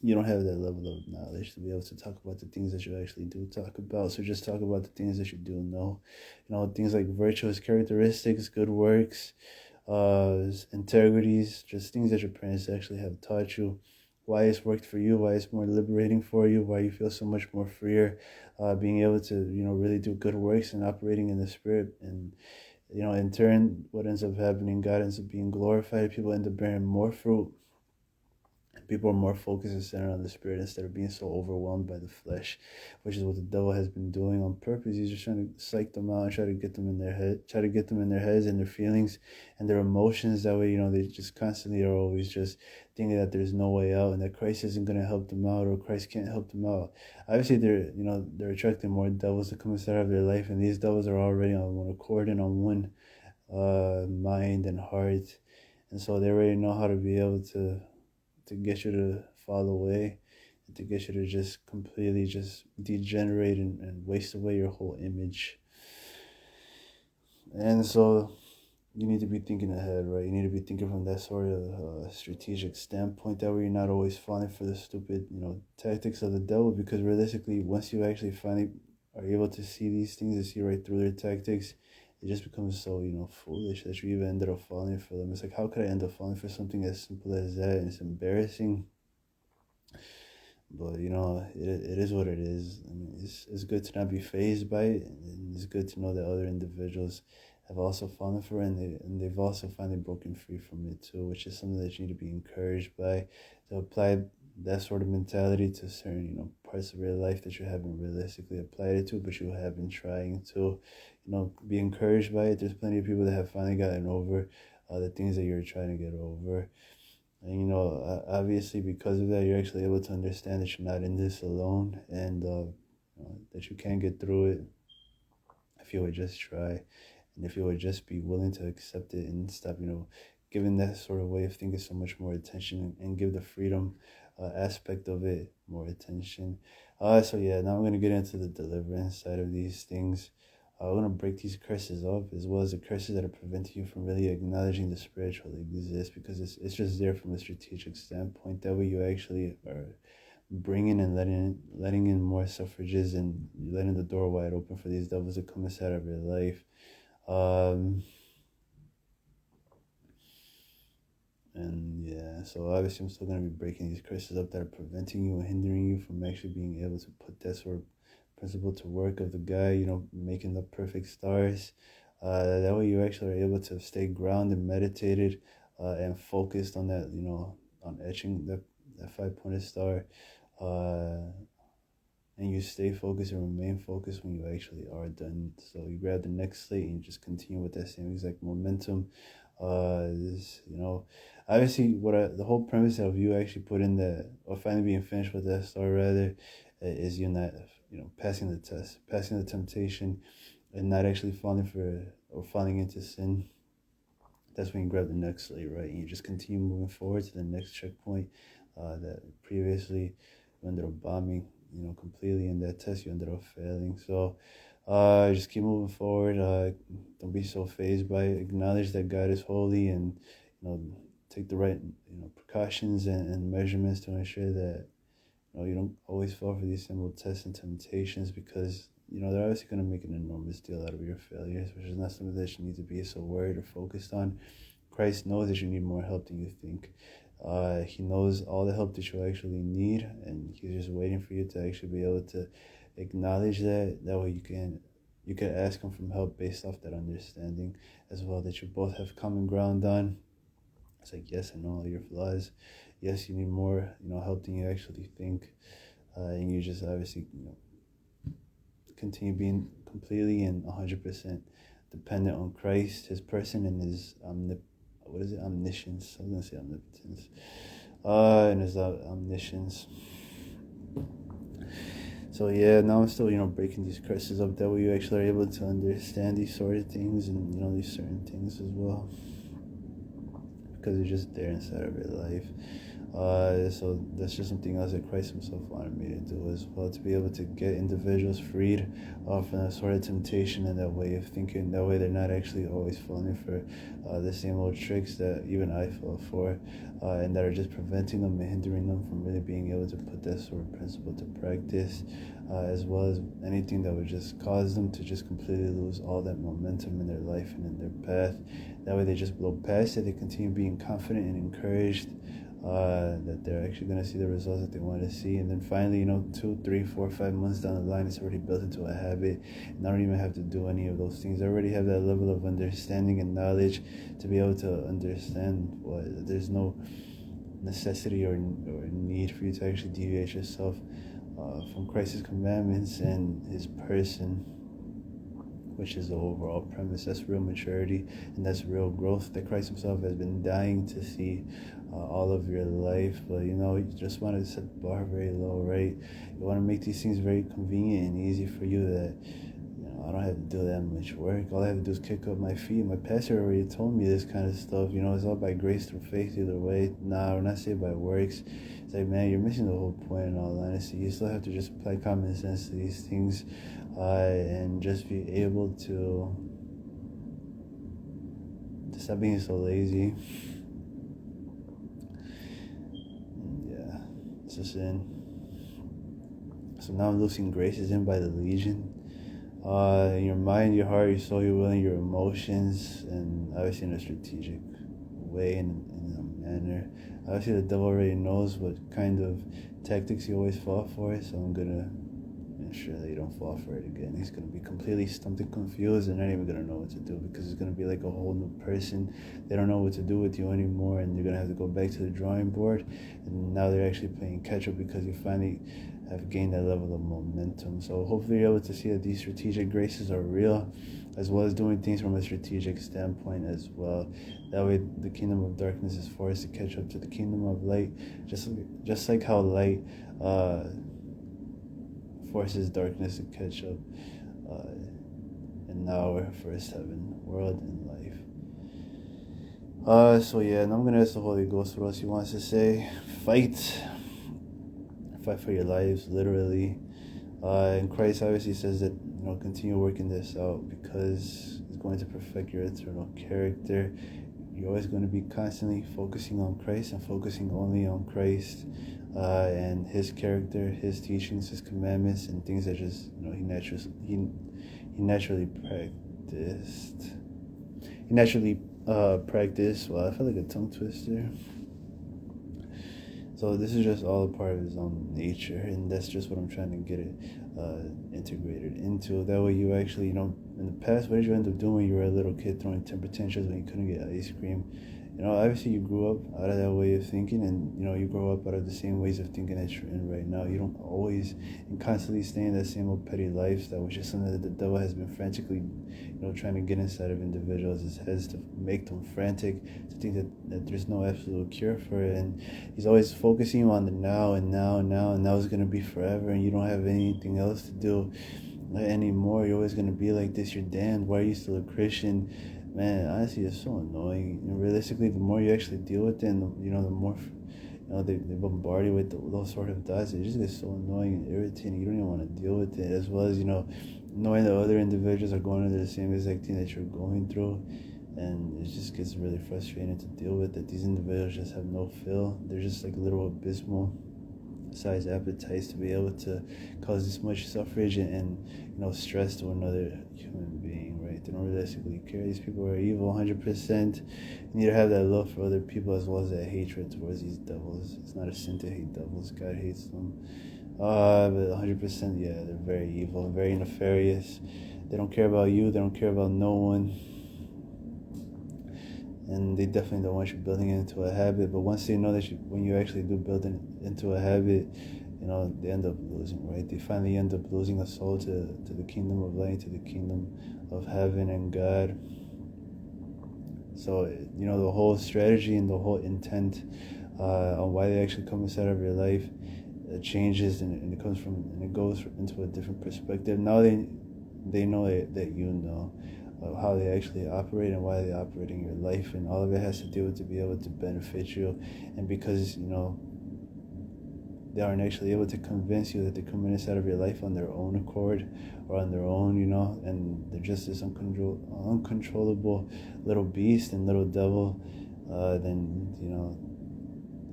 you don't have that level of knowledge to be able to talk about the things that you actually do talk about. So just talk about the things that you do know. Things like virtuous characteristics, good works, integrities, just things that your parents actually have taught you. Why it's worked for you, why it's more liberating for you, why you feel so much more freer, being able to, really do good works and operating in the spirit. And, in turn, what ends up happening, God ends up being glorified. People end up bearing more fruit. People are more focused and centered on the spirit instead of being so overwhelmed by the flesh, which is what the devil has been doing on purpose. He's just trying to psych them out and try to get them in their head, try to get them in their heads and their feelings and their emotions. That way, they just constantly are always just thinking that there's no way out and that Christ isn't going to help them out or Christ can't help them out. Obviously, they're attracting more devils to come inside of their life, and these devils are already on one accord and on one mind and heart, and so they already know how to be able to get you to fall away and to get you to just completely just degenerate and waste away your whole image. And so you need to be thinking ahead, right? You need to be thinking from that sort of strategic standpoint, that way you're not always falling for the stupid, tactics of the devil, because realistically, once you actually finally are able to see these things and see right through their tactics, it just becomes so, foolish that you even ended up falling for them. It's like, how could I end up falling for something as simple as that? And it's embarrassing. But, it is what it is. I mean, it's good to not be fazed by it. And it's good to know that other individuals have also fallen for it, and they've also finally broken free from it too, which is something that you need to be encouraged by, to apply that sort of mentality to certain, parts of your life that you haven't realistically applied it to, but you have been trying to, be encouraged by it. There's plenty of people that have finally gotten over the things that you're trying to get over. And, obviously because of that, you're actually able to understand that you're not in this alone, and that you can get through it if you would just try. And if you would just be willing to accept it and stop, giving that sort of way of thinking so much more attention, and give the freedom aspect of it more attention. So yeah, now I'm going to get into the deliverance side of these things. We're going to break these curses up, as well as the curses that are preventing you from really acknowledging the spiritual exists, because it's just there from a strategic standpoint. That way you actually are bringing and letting in more suffrages, and letting the door wide open for these devils to come inside of your life. And yeah, so obviously I'm still going to be breaking these curses up that are preventing you and hindering you from actually being able to put that sort of principle to work of the guy, making the perfect stars. That way you actually are able to stay grounded, meditated, and focused on that, on etching that 5-pointed star. And you stay focused and remain focused when you actually are done. So you grab the next slate and you just continue with that same exact momentum. Obviously the whole premise of you actually put in that, or finally being finished with that star rather, is you not, passing the test, passing the temptation, and not actually falling into sin. That's when you grab the next slate, right? And you just continue moving forward to the next checkpoint that previously you ended up bombing, completely in that test. You ended up failing. So just keep moving forward. Don't be so fazed by it. Acknowledge that God is holy, and, take the right, precautions and measurements to ensure that, you don't always fall for these simple tests and temptations, because they're obviously going to make an enormous deal out of your failures, which is not something that you need to be so worried or focused on. Christ knows that you need more help than you think. He knows all the help that you actually need, and he's just waiting for you to actually be able to acknowledge that. That way you can ask him for help based off that understanding as well, that you both have common ground on. It's like, yes, I know all your flaws. Yes, you need more, help than you actually think. And you just obviously, continue being completely and 100% dependent on Christ, his person, and his omniscience. I was going to say omnipotence. And his omniscience. So yeah, now I'm still, breaking these curses up. That way you actually are able to understand these sort of things and, these certain things as well. Because they're just there inside of your life. So that's just something else that Christ himself wanted me to do as well, to be able to get individuals freed from that sort of temptation and that way of thinking. That way they're not actually always falling for the same old tricks that even I fell for, and that are just preventing them and hindering them from really being able to put that sort of principle to practice, as well as anything that would just cause them to just completely lose all that momentum in their life and in their path. That way they just blow past it, they continue being confident and encouraged, that they're actually going to see the results that they want to see. And then finally, 2, 3, 4, 5 months down the line, it's already built into a habit, and I don't even have to do any of those things. I already have that level of understanding and knowledge to be able to understand what there's no necessity or need for you to actually deviate yourself from Christ's commandments and his person, which is the overall premise. That's real maturity, and that's real growth that Christ himself has been dying to see all of your life. But you just want to set the bar very low, right? You want to make these things very convenient and easy for you, that I don't have to do that much work. All I have to do is kick up my feet. My pastor already told me this kind of stuff. It's all by grace through faith either way. Nah, we're not saved by works. It's like, man, you're missing the whole point in all honesty. You still have to just apply common sense to these things, and just be able to stop being so lazy. Yeah, it's just in. So now I'm losing graces in by the legion. In your mind, your heart, your soul, your will, and your emotions, and obviously in a strategic way and in a manner. Obviously, the devil already knows what kind of tactics you always fall for, so I'm gonna ensure that you don't fall for it again. He's gonna be completely stumped and confused, and not even gonna know what to do, because it's gonna be like a whole new person. They don't know what to do with you anymore, and you're gonna have to go back to the drawing board. And now they're actually playing catch up because you finally have gained that level of momentum. So hopefully you're able to see that these strategic graces are real, as well as doing things from a strategic standpoint as well. That way the kingdom of darkness is forced to catch up to the kingdom of light, just like how light forces darkness to catch up in our first heaven, world, and life. So yeah, now I'm gonna ask the Holy Ghost what else he wants to say. Fight for your lives, literally. And Christ obviously says that, continue working this out, because it's going to perfect your eternal character. You're always going to be constantly focusing on Christ and focusing only on Christ, and his character, his teachings, his commandments, and things that just, he naturally practiced. He naturally practiced. Well, I feel like a tongue twister. So this is just all a part of his own nature, and that's just what I'm trying to get it integrated into. That way you actually, in the past, what did you end up doing when you were a little kid, throwing temper tantrums when you couldn't get ice cream? Obviously you grew up out of that way of thinking, and, you grow up out of the same ways of thinking that you're in right now. You don't always and constantly stay in that same old petty lifestyle, which is something that the devil has been frantically, trying to get inside of individuals' heads, to make them frantic, to think that there's no absolute cure for it. And he's always focusing you on the now and now and now, and now is going to be forever, and you don't have anything else to do anymore. You're always going to be like this. You're damned. Why are you still a Christian? Man, honestly, it's so annoying. Realistically, the more you actually deal with it, and the more they bombard you with those sort of thoughts, it just gets so annoying and irritating. You don't even want to deal with it, as well as knowing that other individuals are going through the same exact thing that you're going through. And it just gets really frustrating to deal with, that these individuals just have no feel. They're just like little abysmal size appetites to be able to cause this much suffrage and stress to another human being, right? They don't realistically care. These people are evil 100%. You need to have that love for other people as well as that hatred towards these devils. It's not a sin to hate devils. God hates them. But 100%, yeah, they're very evil, very nefarious. They don't care about you. They don't care about no one. And they definitely don't want you building it into a habit. But once they know that when you actually do build it into a habit, they end up losing, right? They finally end up losing a soul to the kingdom of light, to the kingdom of heaven and God. So, the whole strategy and the whole intent on why they actually come inside of your life changes, and it comes from, and it goes into a different perspective. Now they know that you know of how they actually operate and why they operate in your life, and all of it has to do with to be able to benefit you. And because they aren't actually able to convince you that they're coming inside of your life on their own accord or on their own, and they're just this uncontrollable little beast and little devil, then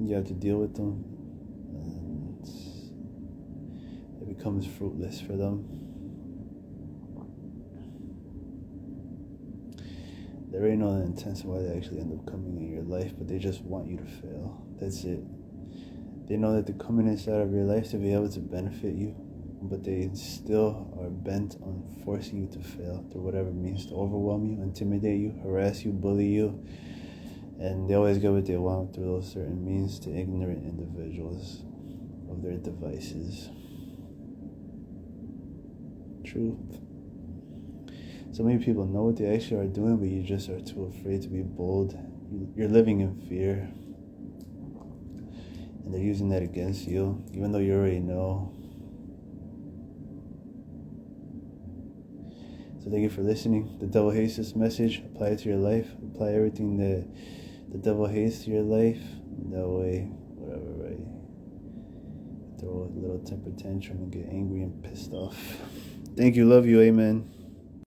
you have to deal with them, and it becomes fruitless for them. There ain't no intent why they actually end up coming in your life, but they just want you to fail. That's it. They know that they're coming inside of your life to be able to benefit you, but they still are bent on forcing you to fail through whatever means, to overwhelm you, intimidate you, harass you, bully you. And they always get what they want through those certain means to ignorant individuals of their devices. Truth. So many people know what they actually are doing, but you just are too afraid to be bold. You're living in fear. And they're using that against you, even though you already know. So thank you for listening. The devil hates this message. Apply it to your life. Apply everything that the devil hates to your life. That way, whatever, right? Throw a little temper tantrum and get angry and pissed off. Thank you. Love you. Amen.